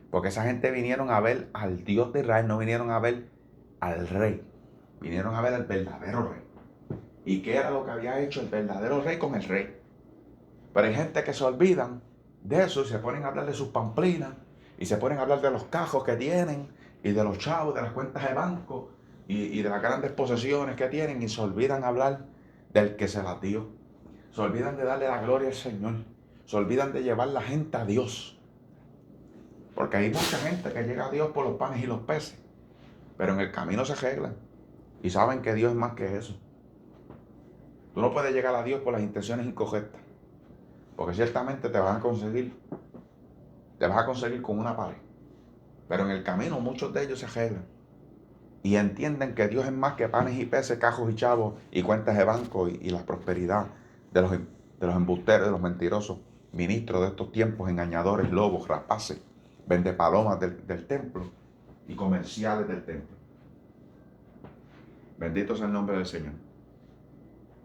porque esa gente vinieron a ver al Dios de Israel, no vinieron a ver al rey. Vinieron a ver al verdadero rey. ¿Y qué era lo que había hecho el verdadero rey con el rey? Pero hay gente que se olvidan de eso y se ponen a hablar de sus pamplinas y se ponen a hablar de los cajos que tienen y de los chavos, de las cuentas de banco y de las grandes posesiones que tienen y se olvidan hablar del que se las dio. Se olvidan de darle la gloria al Señor. Se olvidan de llevar la gente a Dios. Porque hay mucha gente que llega a Dios por los panes y los peces. Pero en el camino se arreglan. Y saben que Dios es más que eso. Tú no puedes llegar a Dios por las intenciones incorrectas. Porque ciertamente te vas a conseguir con una pared. Pero en el camino muchos de ellos se arreglan. Y entienden que Dios es más que panes y peces, cajos y chavos y cuentas de banco y la prosperidad de los embusteros, de los mentirosos, ministros de estos tiempos, engañadores, lobos, rapaces, vendepalomas del templo y comerciales del templo. Bendito sea el nombre del Señor.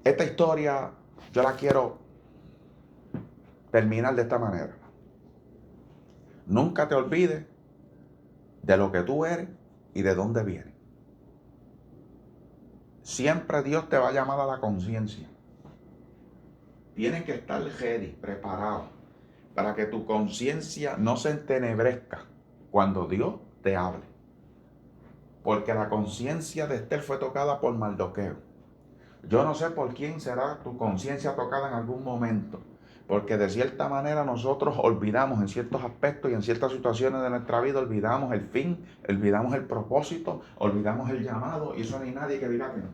Esta historia yo la quiero terminar de esta manera. Nunca te olvides de lo que tú eres y de dónde vienes. Siempre Dios te va a llamar a la conciencia. Tienes que estar ready, preparado, para que tu conciencia no se entenebrezca cuando Dios te hable. Porque la conciencia de Esther fue tocada por Mardoqueo. Yo no sé por quién será tu conciencia tocada en algún momento. Porque de cierta manera nosotros olvidamos en ciertos aspectos y en ciertas situaciones de nuestra vida, olvidamos el fin, olvidamos el propósito, olvidamos el llamado y eso no hay nadie que diga que no.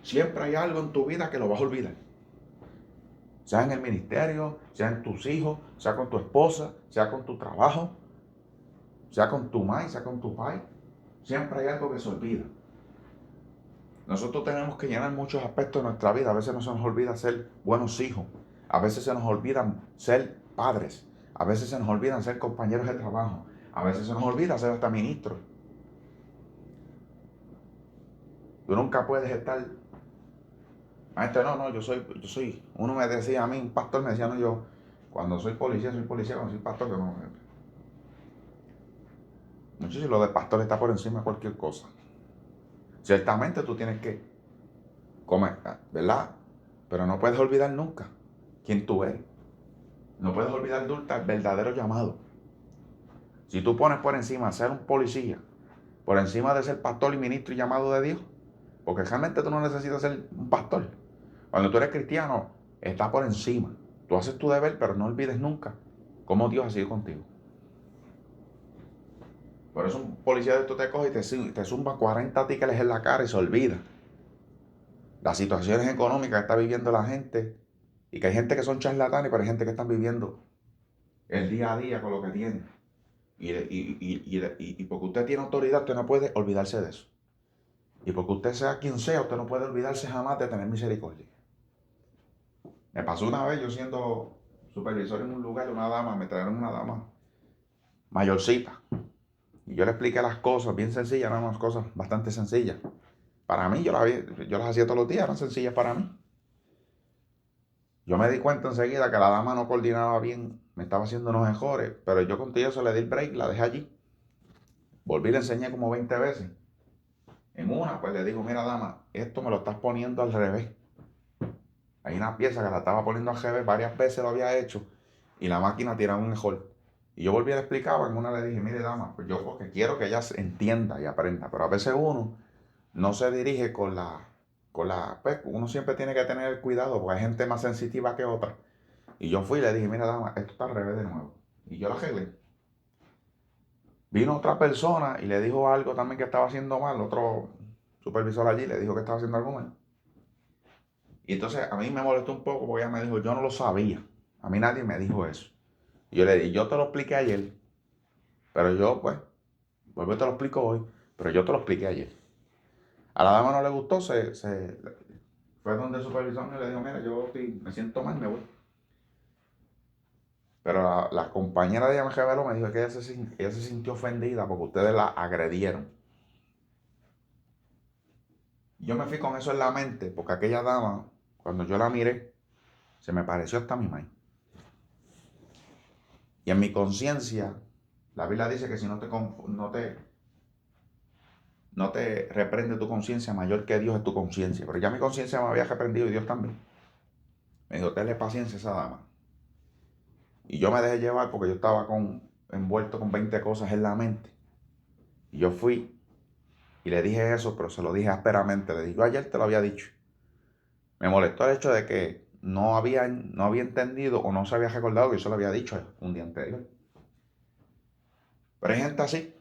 Siempre hay algo en tu vida que lo vas a olvidar. Sea en el ministerio, sea en tus hijos, sea con tu esposa, sea con tu trabajo, sea con tu madre, sea con tu padre. Siempre hay algo que se olvida. Nosotros tenemos que llenar muchos aspectos de nuestra vida. A veces no se nos olvida ser buenos hijos. A veces se nos olvida ser padres. A veces se nos olvida ser compañeros de trabajo. A veces se nos olvida ser hasta ministros. Tú nunca puedes estar... Maestro, no, yo soy... Uno me decía a mí, un pastor me decía, no, yo cuando soy policía, cuando soy pastor, yo no... Muchachos, lo de pastor está por encima de cualquier cosa. Ciertamente tú tienes que comer, ¿verdad? Pero no puedes olvidar nunca quién tú eres. No puedes olvidar nunca el verdadero llamado. Si tú pones por encima ser un policía, por encima de ser pastor y ministro y llamado de Dios, porque realmente tú no necesitas ser un pastor. Cuando tú eres cristiano, está por encima. Tú haces tu deber, pero no olvides nunca cómo Dios ha sido contigo. Por eso un policía de esto te coge y te zumba 40 tíqueles en la cara y se olvida. las situaciones económicas que está viviendo la gente, y que hay gente que son charlatanes, pero hay gente que están viviendo el día a día con lo que tiene. Y porque usted tiene autoridad, usted no puede olvidarse de eso. Y porque usted sea quien sea, usted no puede olvidarse jamás de tener misericordia. Me pasó una vez, yo siendo supervisor en un lugar, me trajeron una dama mayorcita. Y yo le expliqué las cosas bien sencillas, eran unas cosas bastante sencillas. Para mí, yo las hacía todos los días, eran sencillas para mí. Yo me di cuenta enseguida que la dama no coordinaba bien, me estaba haciendo unos mejores, pero yo contigo se le di el break, la dejé allí. Volví y le enseñé como 20 veces. En una, pues le digo, mira dama, esto me lo estás poniendo al revés. Hay una pieza que la estaba poniendo al revés, varias veces lo había hecho, y la máquina tiraba un mejor. Y yo volví a le explicaba, en una le dije, mire dama, pues yo porque quiero que ella entienda y aprenda, pero a veces uno no se dirige pues uno siempre tiene que tener cuidado, porque hay gente más sensitiva que otra. Y yo fui y le dije, mira dama, esto está al revés de nuevo. Y yo lo arreglé. Vino otra persona y le dijo algo también que estaba haciendo mal, otro supervisor allí le dijo que estaba haciendo algo mal. Y entonces a mí me molestó un poco porque ella me dijo, yo no lo sabía. A mí nadie me dijo eso. Y yo le dije, yo te lo expliqué ayer, pero yo pues, vuelvo y te lo explico hoy, pero yo te lo expliqué ayer. A la dama no le gustó, fue donde el supervisor y le dijo, mira, me siento mal, me voy. Pero la compañera de ella me reveló, me dijo que ella se sintió ofendida porque ustedes la agredieron. Yo me fui con eso en la mente porque aquella dama, cuando yo la miré, se me pareció hasta mi mamá. Y en mi conciencia, la Biblia dice que si no te reprende tu conciencia, mayor que Dios es tu conciencia. Pero ya mi conciencia me había reprendido y Dios también. Me dijo, tenle paciencia a esa dama. Y yo me dejé llevar porque yo estaba envuelto con 20 cosas en la mente. Y yo fui y le dije eso, pero se lo dije ásperamente. Le dije, yo ayer te lo había dicho. Me molestó el hecho de que no había entendido o no se había recordado que yo se lo había dicho un día anterior. Pero hay gente así.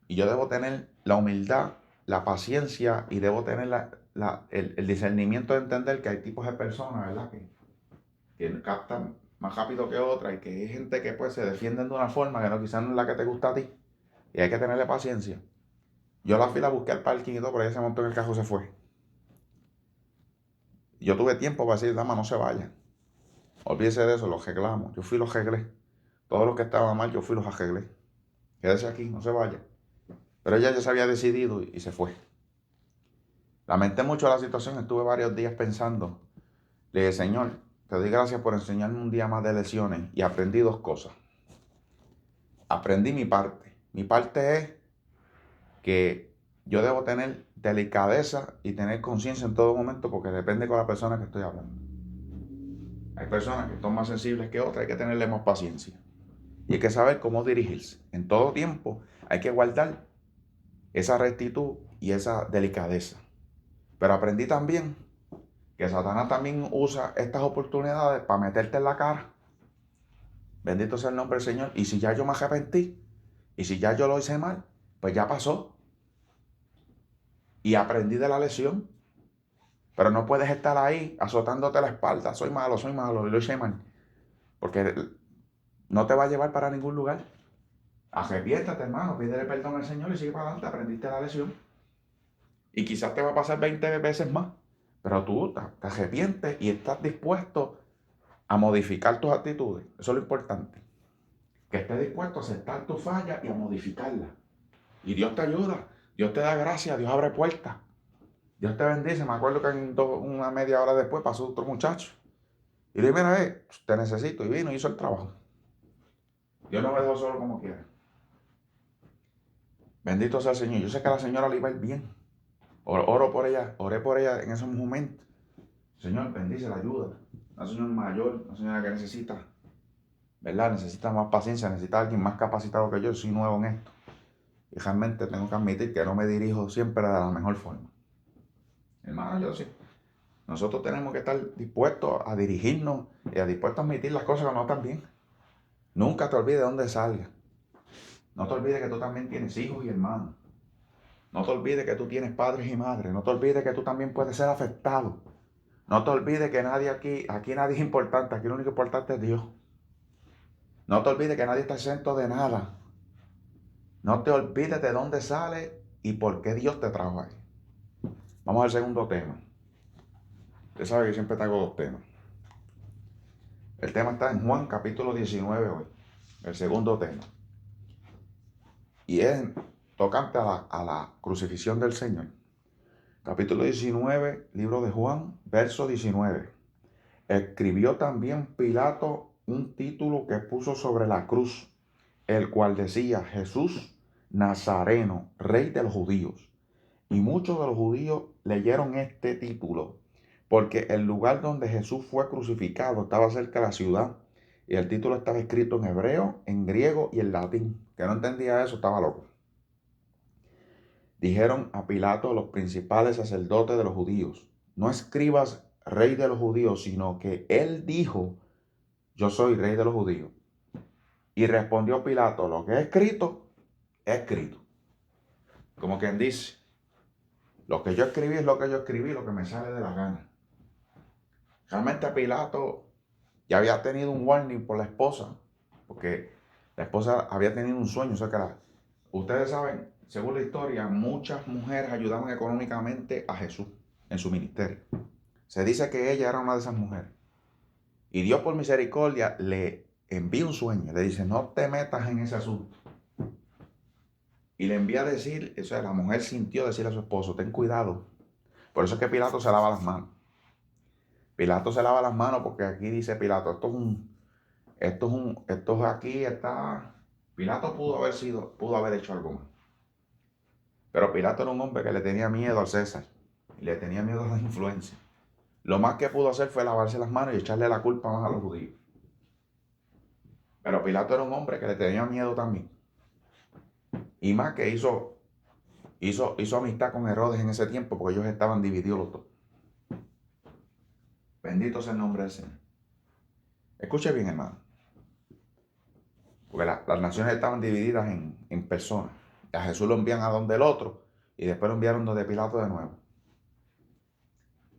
Y yo debo tener la humildad, la paciencia y debo tener el discernimiento de entender que hay tipos de personas, ¿verdad? Que captan más rápido que otras y que hay gente que pues se defienden de una forma que no quizás no es la que te gusta a ti. Y hay que tenerle paciencia. Yo la fui a buscar al parking y todo, pero ella se montó en el carro y se fue. Yo tuve tiempo para decir, dama, no se vaya. Olvídese de eso, los arreglamos. Yo fui y los arreglé. Todo lo que estaba mal, yo fui y los arreglé. Quédese aquí, no se vaya. Pero ella ya se había decidido y se fue. Lamenté mucho la situación, estuve varios días pensando. Le dije, Señor, te doy gracias por enseñarme un día más de lecciones y aprendí dos cosas. Aprendí mi parte. Mi parte es que yo debo tener delicadeza y tener conciencia en todo momento porque depende con la persona que estoy hablando. Hay personas que son más sensibles que otras, hay que tenerle más paciencia. Y hay que saber cómo dirigirse. En todo tiempo hay que guardar esa rectitud y esa delicadeza. Pero aprendí también que Satanás también usa estas oportunidades para meterte en la cara. Bendito sea el nombre del Señor. Y si ya yo me arrepentí, y si ya yo lo hice mal, pues ya pasó. Y aprendí de la lección. Pero no puedes estar ahí azotándote la espalda. Soy malo, y lo hice mal. Porque no te va a llevar para ningún lugar. Arrepiéntate, hermano, pídele perdón al Señor y sigue para adelante. Aprendiste la lección. Y quizás te va a pasar 20 veces más. Pero tú te arrepientes y estás dispuesto a modificar tus actitudes. Eso es lo importante. Que estés dispuesto a aceptar tu falla y a modificarla. Y Dios te ayuda. Dios te da gracia. Dios abre puertas. Dios te bendice. Me acuerdo que una media hora después pasó otro muchacho. Y le dije, mira, te necesito. Y vino y hizo el trabajo. Dios no me dejó solo como quiera. Bendito sea el Señor. Yo sé que a la señora le iba a ir bien. Oré por ella en esos momentos. Señor, bendice la ayuda. Una señora mayor, una señora que necesita, ¿verdad? Necesita más paciencia, necesita alguien más capacitado que yo. Soy nuevo en esto. Y realmente tengo que admitir que no me dirijo siempre de la mejor forma. Hermano, yo sí. Nosotros tenemos que estar dispuestos a dirigirnos y dispuestos a admitir las cosas que no están bien. Nunca te olvides de dónde salgas. No te olvides que tú también tienes hijos y hermanos. No te olvides que tú tienes padres y madres. No te olvides que tú también puedes ser afectado. No te olvides que nadie aquí nadie es importante, aquí lo único importante es Dios. No te olvides que nadie está exento de nada. No te olvides de dónde sale y por qué Dios te trajo ahí. Vamos al segundo tema. Usted sabe que siempre traigo dos temas. El tema está en Juan capítulo 19 hoy. El segundo tema. Y es tocante a la crucifixión del Señor. Capítulo 19, libro de Juan, verso 19. Escribió también Pilato un título que puso sobre la cruz, el cual decía: Jesús Nazareno, Rey de los judíos. Y muchos de los judíos leyeron este título, porque el lugar donde Jesús fue crucificado estaba cerca de la ciudad, y el título estaba escrito en hebreo, en griego y en latín. Que no entendía eso, estaba loco. Dijeron a Pilato los principales sacerdotes de los judíos: no escribas Rey de los judíos, sino que él dijo: yo soy Rey de los judíos. Y respondió Pilato: lo que he escrito, he escrito. Como quien dice, lo que yo escribí es lo que yo escribí, lo que me sale de la gana. Realmente Pilato ya había tenido un warning por la esposa, porque la esposa había tenido un sueño. O sea que ustedes saben, según la historia, muchas mujeres ayudaban económicamente a Jesús en su ministerio. Se dice que ella era una de esas mujeres. Y Dios, por misericordia, le envía un sueño. Le dice: no te metas en ese asunto. Y le envía a decir, o sea, la mujer sintió decirle a su esposo: ten cuidado. Por eso es que Pilato se lava las manos. Pilato se lava las manos porque aquí dice Pilato: esto es aquí está. Pilato pudo haber hecho algo más. Pero Pilato era un hombre que le tenía miedo al César. Y le tenía miedo a la influencia. Lo más que pudo hacer fue lavarse las manos y echarle la culpa más a los judíos. Pero Pilato era un hombre que le tenía miedo también. Y más que hizo amistad con Herodes en ese tiempo, porque ellos estaban divididos los dos. Bendito sea el nombre del Señor. Escuche bien, hermano. Porque las naciones estaban divididas en personas. A Jesús lo envían a donde el otro y después lo enviaron donde Pilato de nuevo.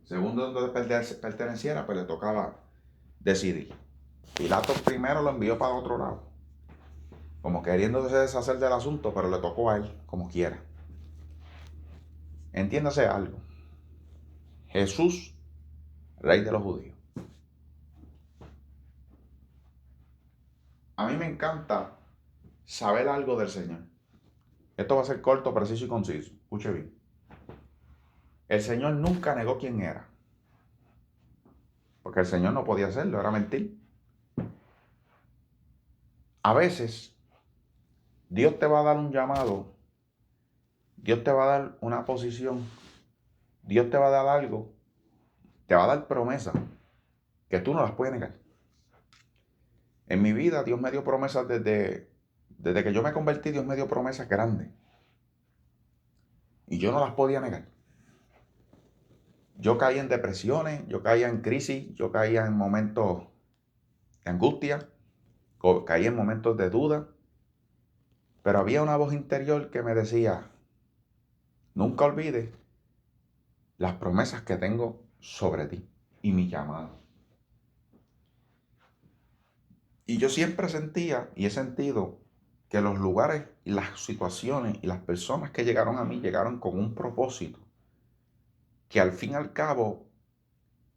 Según donde perteneciera, pues le tocaba decidir. Pilato primero lo envió para otro lado, como queriéndose deshacer del asunto, pero le tocó a él como quiera. Entiéndase algo. Jesús, Rey de los judíos. A mí me encanta saber algo del Señor. Esto va a ser corto, preciso y conciso. Escuche bien. El Señor nunca negó quién era. Porque el Señor no podía hacerlo, era mentir. A veces, Dios te va a dar un llamado, Dios te va a dar una posición, Dios te va a dar algo, te va a dar promesas que tú no las puedes negar. En mi vida, Dios me dio promesas desde que yo me convertí. Dios me dio promesas grandes. Y yo no las podía negar. Yo caía en depresiones, yo caía en crisis, yo caía en momentos de angustia, caía en momentos de duda. Pero había una voz interior que me decía: nunca olvides las promesas que tengo sobre ti y mi llamado. Y yo siempre sentía y he sentido que los lugares y las situaciones y las personas que llegaron a mí llegaron con un propósito, que al fin y al cabo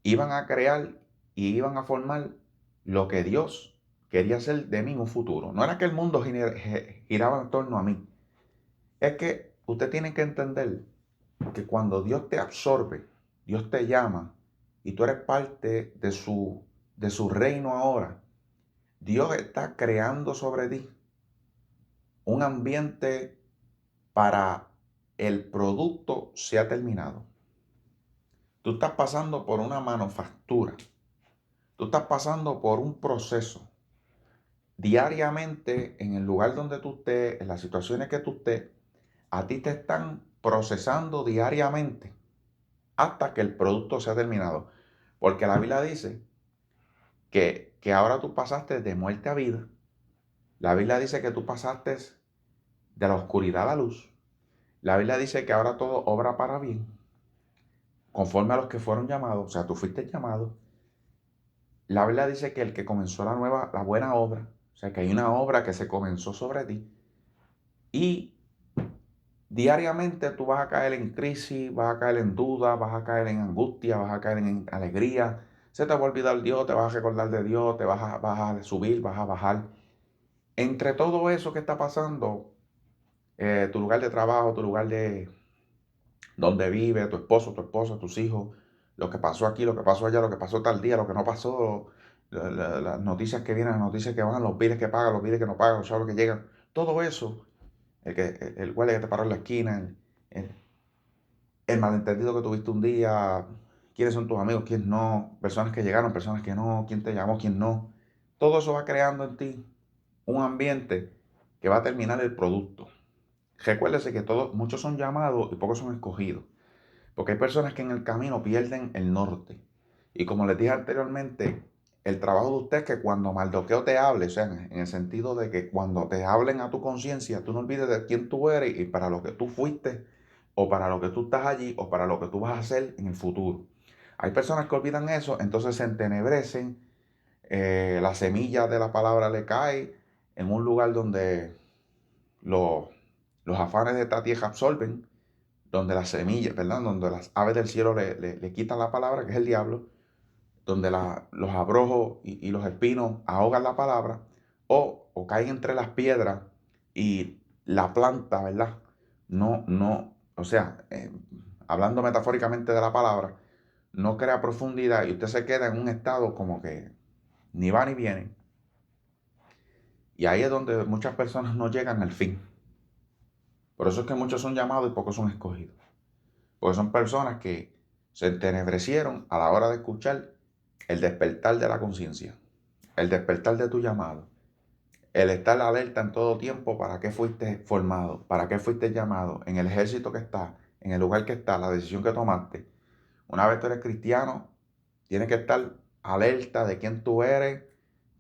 iban a crear y iban a formar lo que Dios quería hacer de mí en un futuro. No era que el mundo giraba en torno a mí. Es que usted tiene que entender que cuando Dios te absorbe, Dios te llama y tú eres parte de su reino ahora, Dios está creando sobre ti un ambiente para el producto sea terminado. Tú estás pasando por una manufactura. Tú estás pasando por un proceso. Diariamente, en el lugar donde tú estés, en las situaciones que tú estés, a ti te están procesando diariamente hasta que el producto sea terminado. Porque la Biblia dice que ahora tú pasaste de muerte a vida. La Biblia dice que tú pasaste de la oscuridad a la luz. La Biblia dice que ahora todo obra para bien. conforme a los que fueron llamados, o sea, tú fuiste llamado. La Biblia dice que el que comenzó la buena obra, o sea, que hay una obra que se comenzó sobre ti y diariamente tú vas a caer en crisis, vas a caer en duda, vas a caer en angustia, vas a caer en alegría, se te va a olvidar Dios, te vas a recordar de Dios, vas a subir, vas a bajar. Entre todo eso que está pasando, tu lugar de trabajo, tu lugar de donde vive, tu esposo, tu esposa, tus hijos, lo que pasó aquí, lo que pasó allá, lo que pasó tal día, lo que no pasó, las noticias que vienen, las noticias que van, los biles que pagan, los biles que no pagan, los chavos que llegan, todo eso, el guardia que te paró en la esquina, el, el malentendido que tuviste un día, quiénes son tus amigos, quién no, personas que llegaron, personas que no, quién te llamó, quién no, todo eso va creando en ti un ambiente que va a terminar el producto. Recuérdese que muchos son llamados y pocos son escogidos. Porque hay personas que en el camino pierden el norte. Y como les dije anteriormente, el trabajo de usted es que cuando Mardoqueo te hable, o sea, en el sentido de que cuando te hablen a tu conciencia, tú no olvides de quién tú eres y para lo que tú fuiste, o para lo que tú estás allí, o para lo que tú vas a hacer en el futuro. Hay personas que olvidan eso, entonces se entenebrecen, la semilla de la palabra le cae en un lugar donde los, los afanes de esta tierra absorben, donde las semillas, ¿verdad? Donde las aves del cielo le quitan la palabra, que es el diablo, donde los abrojos y los espinos ahogan la palabra, o caen entre las piedras y la planta, ¿verdad? O sea, hablando metafóricamente de la palabra, no crea profundidad y usted se queda en un estado como que ni va ni viene. Y ahí es donde muchas personas no llegan al fin. Por eso es que muchos son llamados y pocos son escogidos. Porque son personas que se entenebrecieron a la hora de escuchar el despertar de la conciencia, el despertar de tu llamado, el estar alerta en todo tiempo para qué fuiste formado, para qué fuiste llamado, en el ejército que estás, en el lugar que estás, la decisión que tomaste. Una vez tú eres cristiano, tienes que estar alerta de quién tú eres,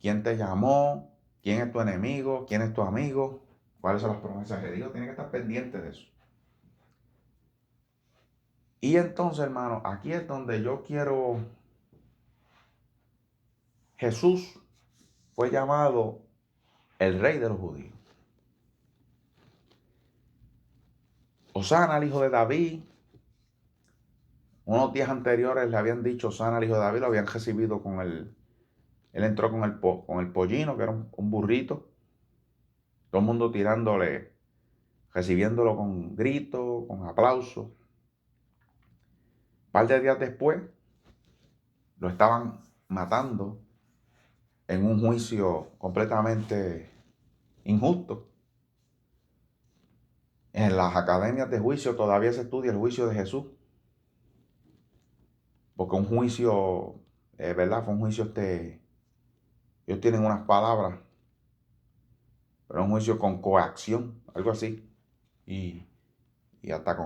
quién te llamó, quién es tu enemigo, quién es tu amigo, cuáles son las promesas de Dios. Tienes que estar pendiente de eso. Y entonces, hermano, aquí es donde yo quiero. Jesús fue llamado el rey de los judíos. Osana, el hijo de David. Unos días anteriores le habían dicho Osana, el hijo de David, lo habían recibido con el. Él entró con el pollino, que era un burrito. Todo el mundo tirándole, recibiéndolo con gritos, con aplausos. Un par de días después, lo estaban matando en un juicio completamente injusto. En las academias de juicio todavía se estudia el juicio de Jesús. Porque un juicio, ¿verdad? Fue un juicio, ellos tienen unas palabras, pero un juicio con coacción, algo así. Y, y hasta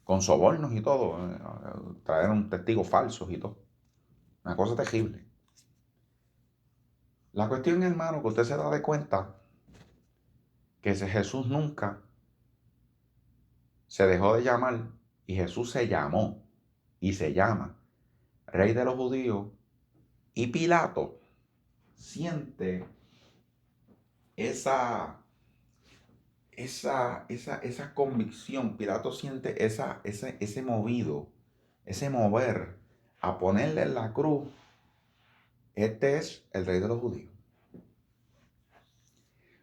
con sobornos y todo. Traer un testigo falsos y todo. Una cosa terrible. La cuestión, hermano, que usted se da de cuenta que ese Jesús nunca se dejó de llamar y Jesús se llamó y se llama Rey de los Judíos, y Pilato siente esa convicción. Pilato siente ese movido, ese mover a ponerle en la cruz: este es el rey de los judíos.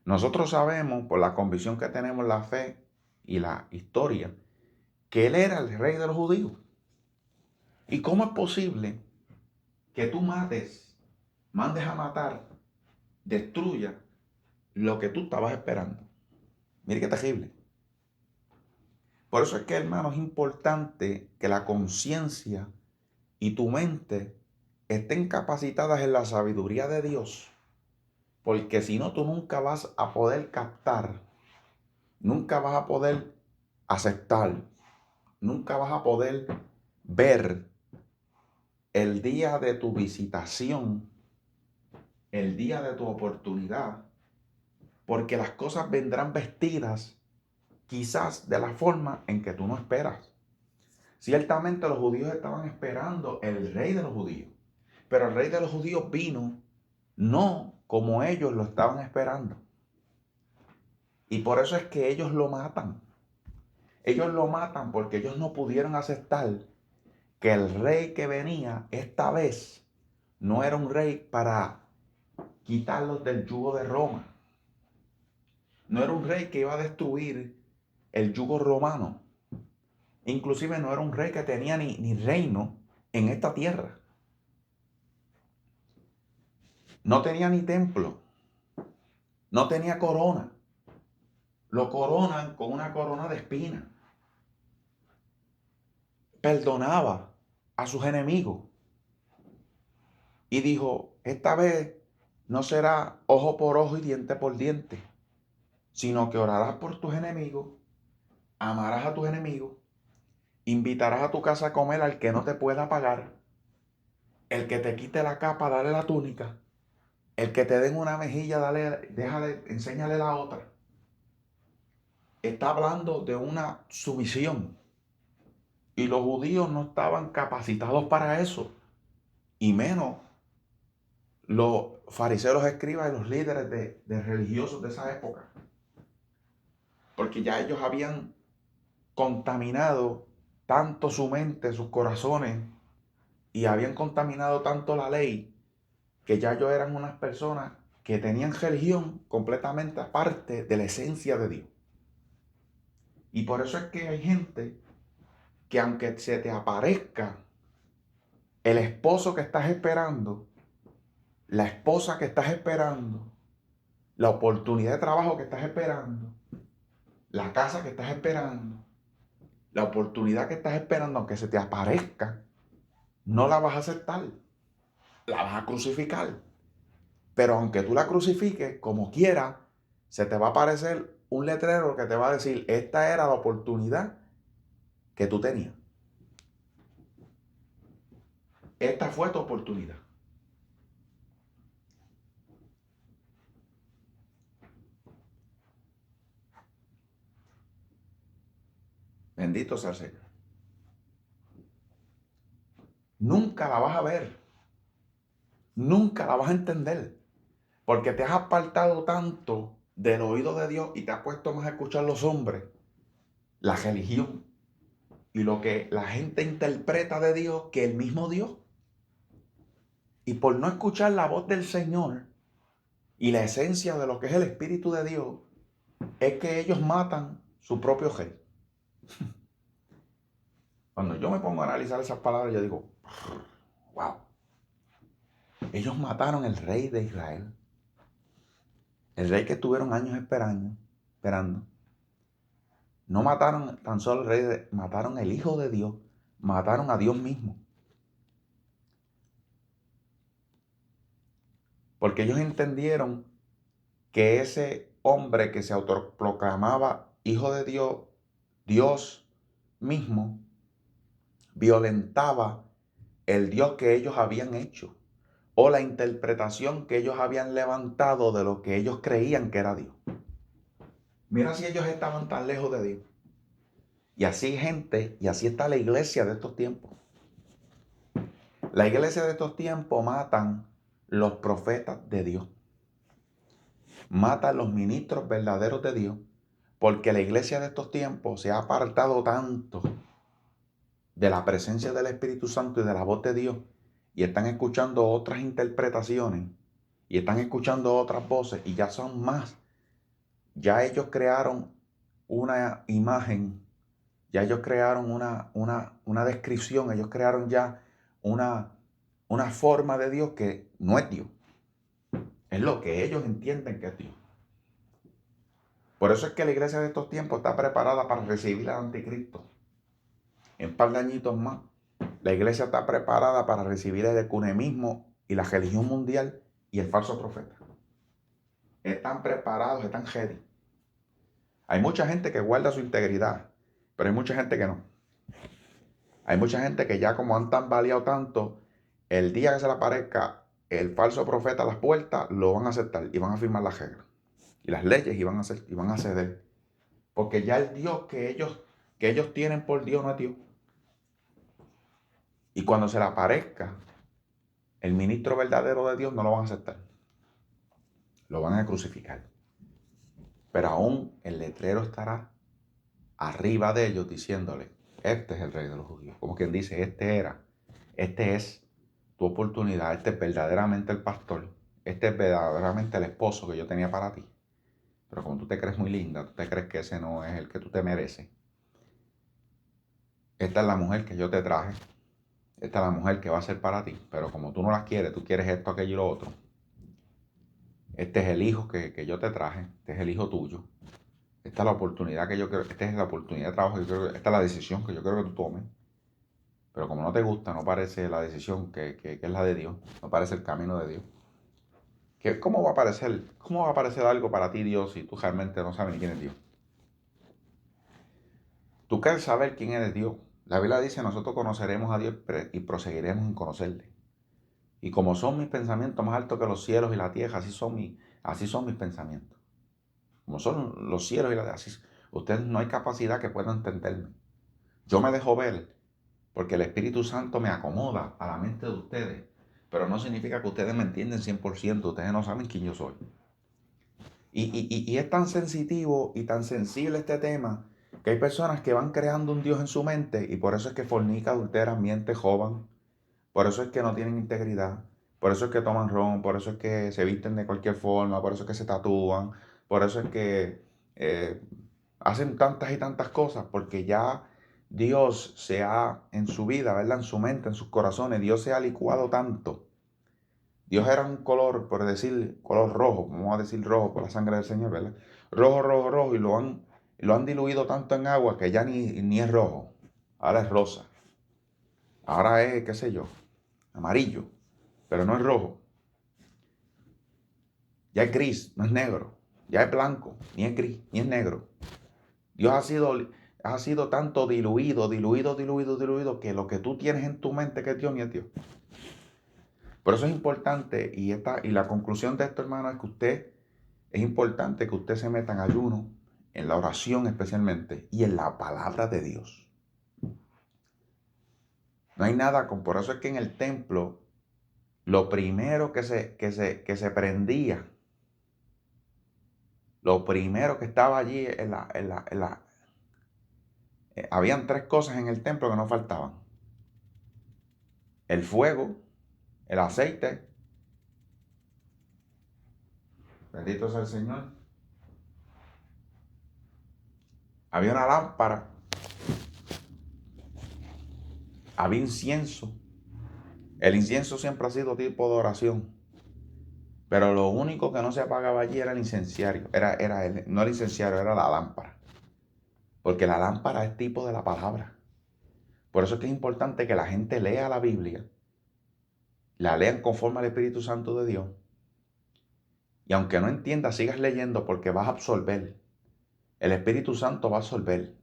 Nosotros sabemos, por la convicción que tenemos, la fe y la historia, que él era el rey de los judíos. ¿Y cómo es posible que tú mandes a matar, destruya lo que tú estabas esperando? Mire qué terrible. Por eso es que, hermano, es importante que la conciencia y tu mente estén capacitadas en la sabiduría de Dios. Porque si no, tú nunca vas a poder captar, nunca vas a poder aceptar, nunca vas a poder ver el día de tu visitación, el día de tu oportunidad, porque las cosas vendrán vestidas quizás de la forma en que tú no esperas. Ciertamente los judíos estaban esperando el rey de los judíos, pero el rey de los judíos vino no como ellos lo estaban esperando. Y por eso es que ellos lo matan. Ellos lo matan porque ellos no pudieron aceptar que el rey que venía esta vez no era un rey para quitarlos del yugo de Roma. No era un rey que iba a destruir el yugo romano. Inclusive no era un rey que tenía ni reino en esta tierra. No tenía ni templo. No tenía corona. Lo coronan con una corona de espinas. Perdonaba a sus enemigos. Y dijo, esta vez no será ojo por ojo y diente por diente, sino que orarás por tus enemigos, amarás a tus enemigos, invitarás a tu casa a comer al que no te pueda pagar, el que te quite la capa, dale la túnica, el que te den una mejilla, enséñale la otra. Está hablando de una sumisión. Y los judíos no estaban capacitados para eso. Y menos los fariseos, los escribas y los líderes de religiosos de esa época. Porque ya ellos habían contaminado tanto su mente, sus corazones, y habían contaminado tanto la ley, que ya ellos eran unas personas que tenían religión completamente aparte de la esencia de Dios. Y por eso es que hay gente que aunque se te aparezca el esposo que estás esperando, la esposa que estás esperando, la oportunidad de trabajo que estás esperando, la casa que estás esperando, la oportunidad que estás esperando, aunque se te aparezca, no la vas a aceptar, la vas a crucificar. Pero aunque tú la crucifiques, como quiera, se te va a aparecer un letrero que te va a decir, esta era la oportunidad que tú tenías. Esta fue tu oportunidad. Bendito sea el Señor. Nunca la vas a ver. Nunca la vas a entender. Porque te has apartado tanto del oído de Dios y te has puesto más a escuchar los hombres, la religión y lo que la gente interpreta de Dios que el mismo Dios. Y por no escuchar la voz del Señor y la esencia de lo que es el Espíritu de Dios, es que ellos matan su propio rey. Cuando yo me pongo a analizar esas palabras, yo digo, wow, ellos mataron el rey de Israel. El rey que estuvieron años esperando. No mataron tan solo el rey, mataron el Hijo de Dios, mataron a Dios mismo. Porque ellos entendieron que ese hombre que se autoproclamaba Hijo de Dios, Dios mismo, violentaba el Dios que ellos habían hecho o la interpretación que ellos habían levantado de lo que ellos creían que era Dios. Mira si ellos estaban tan lejos de Dios. Y así gente, y así está la iglesia de estos tiempos. La iglesia de estos tiempos matan los profetas de Dios. Matan los ministros verdaderos de Dios, porque la iglesia de estos tiempos se ha apartado tanto de la presencia del Espíritu Santo y de la voz de Dios, y están escuchando otras interpretaciones, y están escuchando otras voces, y ya son más. Ya ellos crearon una imagen, ya ellos crearon una descripción, ellos crearon ya una forma de Dios que no es Dios. Es lo que ellos entienden que es Dios. Por eso es que la iglesia de estos tiempos está preparada para recibir al anticristo. En un par de añitos más, la iglesia está preparada para recibir el ecumenismo y la religión mundial y el falso profeta. Están preparados, están ready. Hay mucha gente que guarda su integridad, pero hay mucha gente que no. Hay mucha gente que ya como han tambaleado tanto, el día que se le aparezca el falso profeta a las puertas, lo van a aceptar y van a firmar las reglas y las leyes y van a ceder. Porque ya el Dios que ellos tienen por Dios no es Dios. Y cuando se le aparezca el ministro verdadero de Dios, no lo van a aceptar. Lo van a crucificar. Pero aún el letrero estará arriba de ellos diciéndole, este es el rey de los judíos. Como quien dice, este es tu oportunidad, este es verdaderamente el pastor, este es verdaderamente el esposo que yo tenía para ti. Pero como tú te crees muy linda, tú te crees que ese no es el que tú te mereces. Esta es la mujer que yo te traje. Esta es la mujer que va a ser para ti. Pero como tú no la quieres, tú quieres esto, aquello y lo otro. Este es el hijo que yo te traje. Este es el hijo tuyo. Esta es la oportunidad que yo creo. Esta es la oportunidad de trabajo. Esta es la decisión que yo creo que tú tomes. Pero como no te gusta, no parece la decisión que es la de Dios. No parece el camino de Dios. ¿Cómo va a aparecer algo para ti, Dios, si tú realmente no sabes ni quién es Dios? Tú quieres saber quién es Dios. La Biblia dice, nosotros conoceremos a Dios y proseguiremos en conocerle. Y como son mis pensamientos más altos que los cielos y la tierra, así son mis pensamientos. Como son los cielos y la tierra, así, ustedes no hay capacidad que puedan entenderme. Yo me dejo ver porque el Espíritu Santo me acomoda a la mente de ustedes. Pero no significa que ustedes me entienden 100%. Ustedes no saben quién yo soy. Y es tan sensitivo y tan sensible este tema que hay personas que van creando un Dios en su mente y por eso es que fornican, adulteran, mienten, jodan. Por eso es que no tienen integridad. Por eso es que toman ron. Por eso es que se visten de cualquier forma. Por eso es que se tatúan. Por eso es que hacen tantas y tantas cosas. Porque ya Dios se ha, en su vida, ¿verdad? En su mente, en sus corazones, Dios se ha licuado tanto. Dios era un color, por decir, color rojo, vamos a decir rojo por la sangre del Señor, ¿verdad? Rojo, rojo, rojo, y lo han diluido tanto en agua que ya ni es rojo. Ahora es rosa. Ahora es, qué sé yo, amarillo, pero no es rojo. Ya es gris, no es negro. Ya es blanco, ni es gris, ni es negro. Dios ha sido tanto diluido, que lo que tú tienes en tu mente que es Dios ni es Dios. Por eso es importante, y la conclusión de esto, hermano, es importante que usted se meta en ayuno, en la oración especialmente, y en la palabra de Dios. No hay nada por eso es que en el templo, lo primero que se prendía, lo primero que estaba allí habían tres cosas en el templo que no faltaban. El fuego, el aceite, bendito sea el Señor. Había una lámpara, había incienso. El incienso siempre ha sido tipo de oración. Pero lo único que no se apagaba allí era el incenciario. No el incenciario, era la lámpara. Porque la lámpara es tipo de la palabra. Por eso es que es importante que la gente lea la Biblia, la lean conforme al Espíritu Santo de Dios. Y aunque no entiendas, sigas leyendo porque vas a absorber. El Espíritu Santo va a absorber.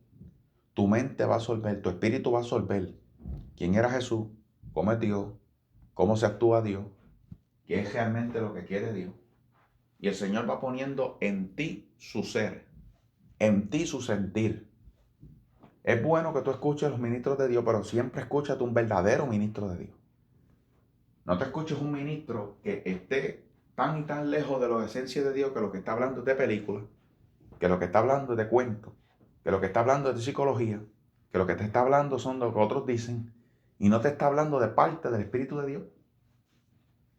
Tu mente va a absorber. Tu espíritu va a absorber. ¿Quién era Jesús? ¿Cómo es Dios? ¿Cómo se actúa Dios? ¿Qué es realmente lo que quiere Dios? Y el Señor va poniendo en ti su ser, en ti su sentir. Es bueno que tú escuches a los ministros de Dios, pero siempre escúchate un verdadero ministro de Dios. No te escuches un ministro que esté tan y tan lejos de la esencia de Dios que lo que está hablando es de película, que lo que está hablando es de cuentos, que lo que está hablando es de psicología, que lo que te está hablando son de lo que otros dicen y no te está hablando de parte del Espíritu de Dios.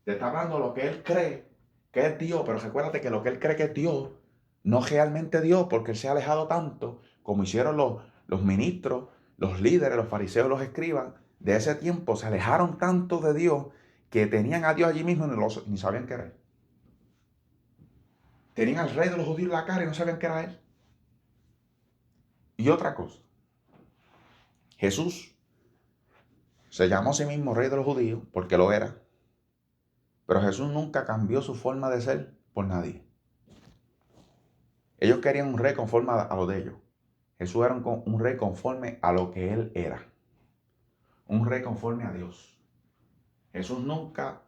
Te está hablando lo que él cree que es Dios, pero recuérdate que lo que él cree que es Dios no es realmente Dios, porque él se ha alejado tanto como hicieron los ministros, los líderes, los fariseos, los escribas de ese tiempo. Se alejaron tanto de Dios que tenían a Dios allí mismo y ni sabían qué era él. Tenían al rey de los judíos en la cara y no sabían qué era él. Y otra cosa, Jesús se llamó a sí mismo rey de los judíos porque lo era. Pero Jesús nunca cambió su forma de ser por nadie. Ellos querían un rey conforme a lo de ellos. Jesús era un rey conforme a lo que él era. Un rey conforme a Dios. Jesús nunca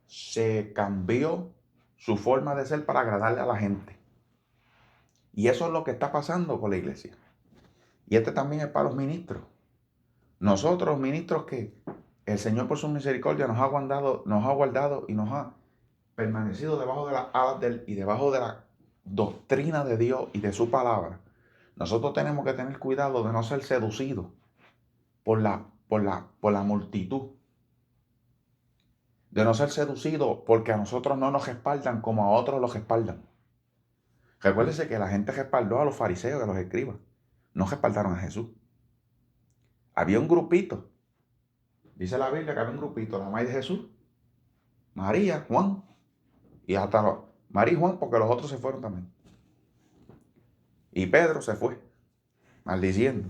se cambió su forma de ser para agradarle a la gente. Y eso es lo que está pasando con la iglesia. Y este también es para los ministros. Nosotros, los ministros que el Señor por su misericordia nos ha guardado y nos ha permanecido debajo de las alas de Él y debajo de la doctrina de Dios y de su palabra. Nosotros tenemos que tener cuidado de no ser seducidos por la multitud. De no ser seducidos porque a nosotros no nos respaldan como a otros los respaldan. Recuérdese que la gente respaldó a los fariseos y a los escribas. No respaldaron a Jesús. Había un grupito. Dice la Biblia que había un grupito. La madre de Jesús, María, Juan. Y hasta María y Juan porque los otros se fueron también. Y Pedro se fue, maldiciendo.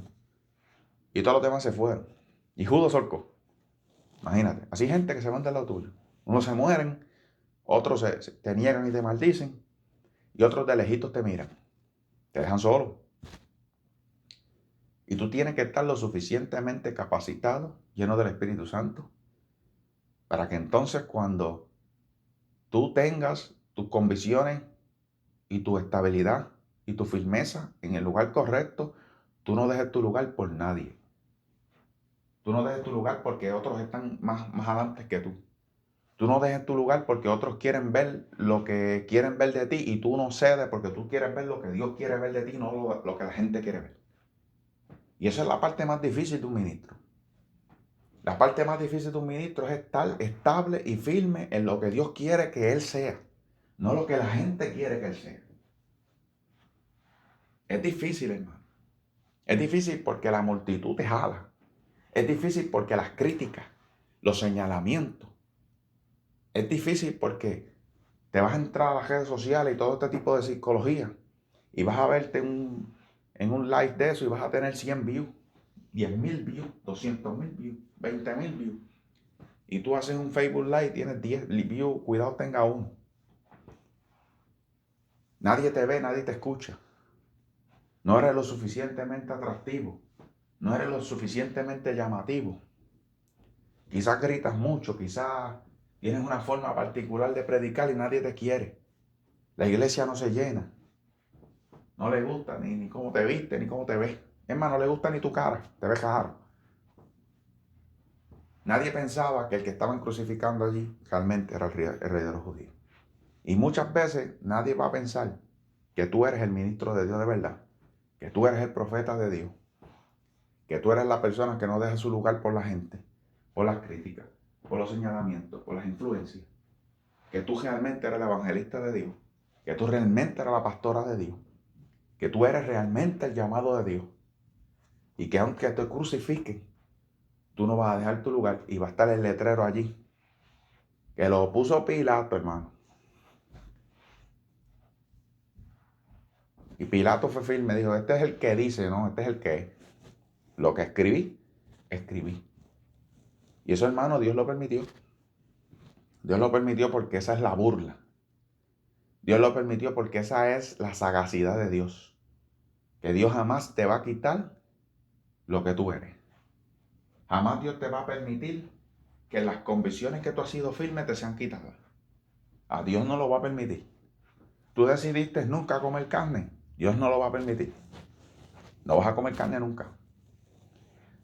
Y todos los demás se fueron. Y Judas solcó. Imagínate. Así gente que se van del lado tuyo. Unos se mueren, otros te niegan y te maldicen. Y otros de lejitos te miran. Te dejan solo. Y tú tienes que estar lo suficientemente capacitado, lleno del Espíritu Santo, para que entonces cuando tú tengas tus convicciones y tu estabilidad y tu firmeza en el lugar correcto, tú no dejes tu lugar por nadie. Tú no dejes tu lugar porque otros están más adelante que tú. Tú no dejes tu lugar porque otros quieren ver lo que quieren ver de ti y tú no cedes porque tú quieres ver lo que Dios quiere ver de ti, no lo que la gente quiere ver. Y esa es la parte más difícil de un ministro. La parte más difícil de un ministro es estar estable y firme en lo que Dios quiere que él sea, no lo que la gente quiere que él sea. Es difícil, hermano. Es difícil porque la multitud te jala. Es difícil porque las críticas, los señalamientos. Es difícil porque te vas a entrar a las redes sociales y todo este tipo de psicología y vas a verte en un live de eso y vas a tener 100 views, 10,000 views, 200,000 views, 20,000 views. Y tú haces un Facebook Live y tienes 10 views, cuidado tenga uno. Nadie te ve, nadie te escucha. No eres lo suficientemente atractivo. No eres lo suficientemente llamativo. Quizás gritas mucho, quizás tienes una forma particular de predicar y nadie te quiere. La iglesia no se llena. No le gusta ni cómo te viste, ni cómo te ves. Es más, no le gusta ni tu cara, te ves raro. Nadie pensaba que el que estaban crucificando allí realmente era el rey de los judíos. Y muchas veces nadie va a pensar que tú eres el ministro de Dios de verdad, que tú eres el profeta de Dios, que tú eres la persona que no deja su lugar por la gente, por las críticas, por los señalamientos, por las influencias, que tú realmente eres el evangelista de Dios, que tú realmente eres la pastora de Dios, que tú eres realmente el llamado de Dios y que aunque te crucifiquen, tú no vas a dejar tu lugar y va a estar el letrero allí, que lo puso Pilato, hermano. Y Pilato fue firme, dijo, este es el que dice, no, este es el que es. Lo que escribí, escribí. Y eso, hermano, Dios lo permitió. Dios lo permitió porque esa es la burla. Dios lo permitió porque esa es la sagacidad de Dios. Que Dios jamás te va a quitar lo que tú eres. Jamás Dios te va a permitir que las convicciones que tú has sido firme te sean quitadas. A Dios no lo va a permitir. Tú decidiste nunca comer carne. Dios no lo va a permitir. No vas a comer carne nunca.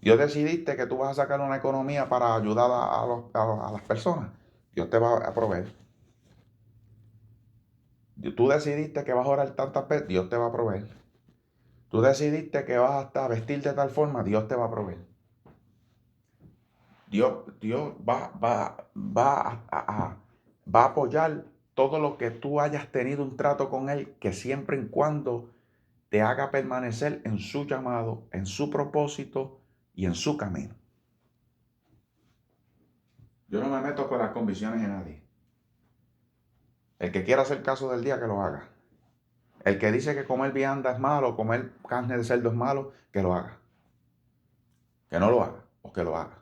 Dios decidiste que tú vas a sacar una economía para ayudar a las personas. Dios te va a proveer. Tú decidiste que vas a orar tantas veces. Dios te va a proveer. Tú decidiste que vas a vestir de tal forma. Dios te va a proveer. Dios va a apoyar todo lo que tú hayas tenido un trato con Él, que siempre y cuando te haga permanecer en su llamado, en su propósito y en su camino. Yo no me meto con las convicciones de nadie. El que quiera hacer caso del día, que lo haga. El que dice que comer vianda es malo, comer carne de cerdo es malo, que lo haga. Que no lo haga o que lo haga.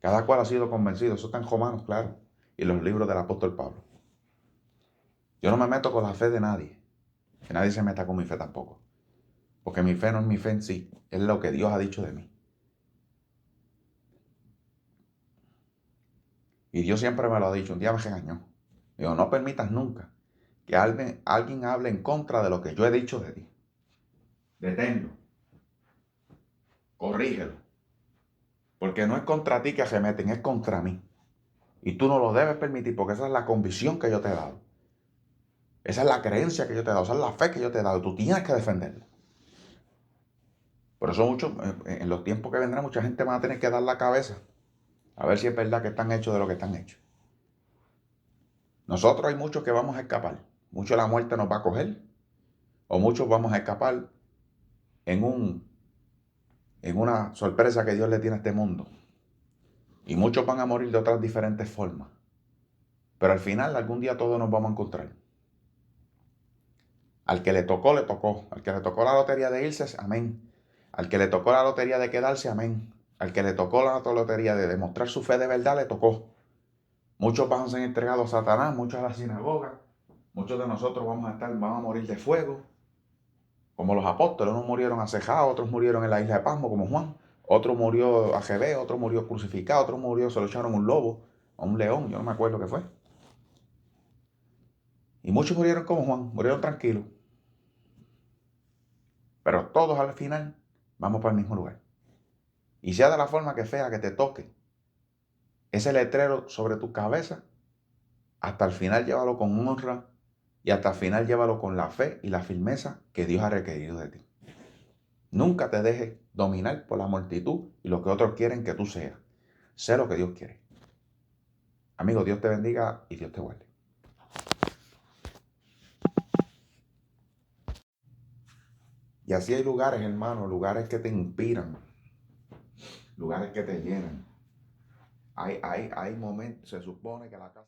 Cada cual ha sido convencido. Eso está en Romanos, claro. Y los libros del apóstol Pablo. Yo no me meto con la fe de nadie. Que nadie se meta con mi fe tampoco. Porque mi fe no es mi fe en sí. Es lo que Dios ha dicho de mí. Y Dios siempre me lo ha dicho. Un día me regañó. Digo, no permitas nunca que alguien hable en contra de lo que yo he dicho de ti. Deténlo. Corrígelo. Porque no es contra ti que se meten, es contra mí. Y tú no lo debes permitir porque esa es la convicción que yo te he dado. Esa es la creencia que yo te he dado, esa es la fe que yo te he dado. Tú tienes que defenderla. Por eso en los tiempos que vendrán, mucha gente va a tener que dar la cabeza a ver si es verdad que están hechos de lo que están hechos. Nosotros hay muchos que vamos a escapar. Muchos la muerte nos va a coger. O muchos vamos a escapar en una sorpresa que Dios le tiene a este mundo. Y muchos van a morir de otras diferentes formas. Pero al final, algún día todos nos vamos a encontrar. Al que le tocó, le tocó. Al que le tocó la lotería de irse, amén. Al que le tocó la lotería de quedarse, amén. Al que le tocó la lotería de demostrar su fe de verdad, le tocó. Muchos van a ser entregados a Satanás, muchos a la sinagoga. Muchos de nosotros vamos a morir de fuego. Como los apóstoles, unos murieron acejados, otros murieron en la isla de Pasmo, como Juan. Otro murió a GB, otro murió crucificado, otro murió, se lo echaron un lobo, a un león, yo no me acuerdo qué fue. Y muchos murieron como Juan, murieron tranquilos. Pero todos al final vamos para el mismo lugar. Y sea de la forma que sea que te toque ese letrero sobre tu cabeza, hasta el final llévalo con honra y hasta el final llévalo con la fe y la firmeza que Dios ha requerido de ti. Nunca te dejes dominar por la multitud y lo que otros quieren que tú seas. Sé lo que Dios quiere. Amigo, Dios te bendiga y Dios te guarde. Y así hay lugares, hermano, lugares que te inspiran, lugares que te llenan. Hay momentos, se supone que la casa...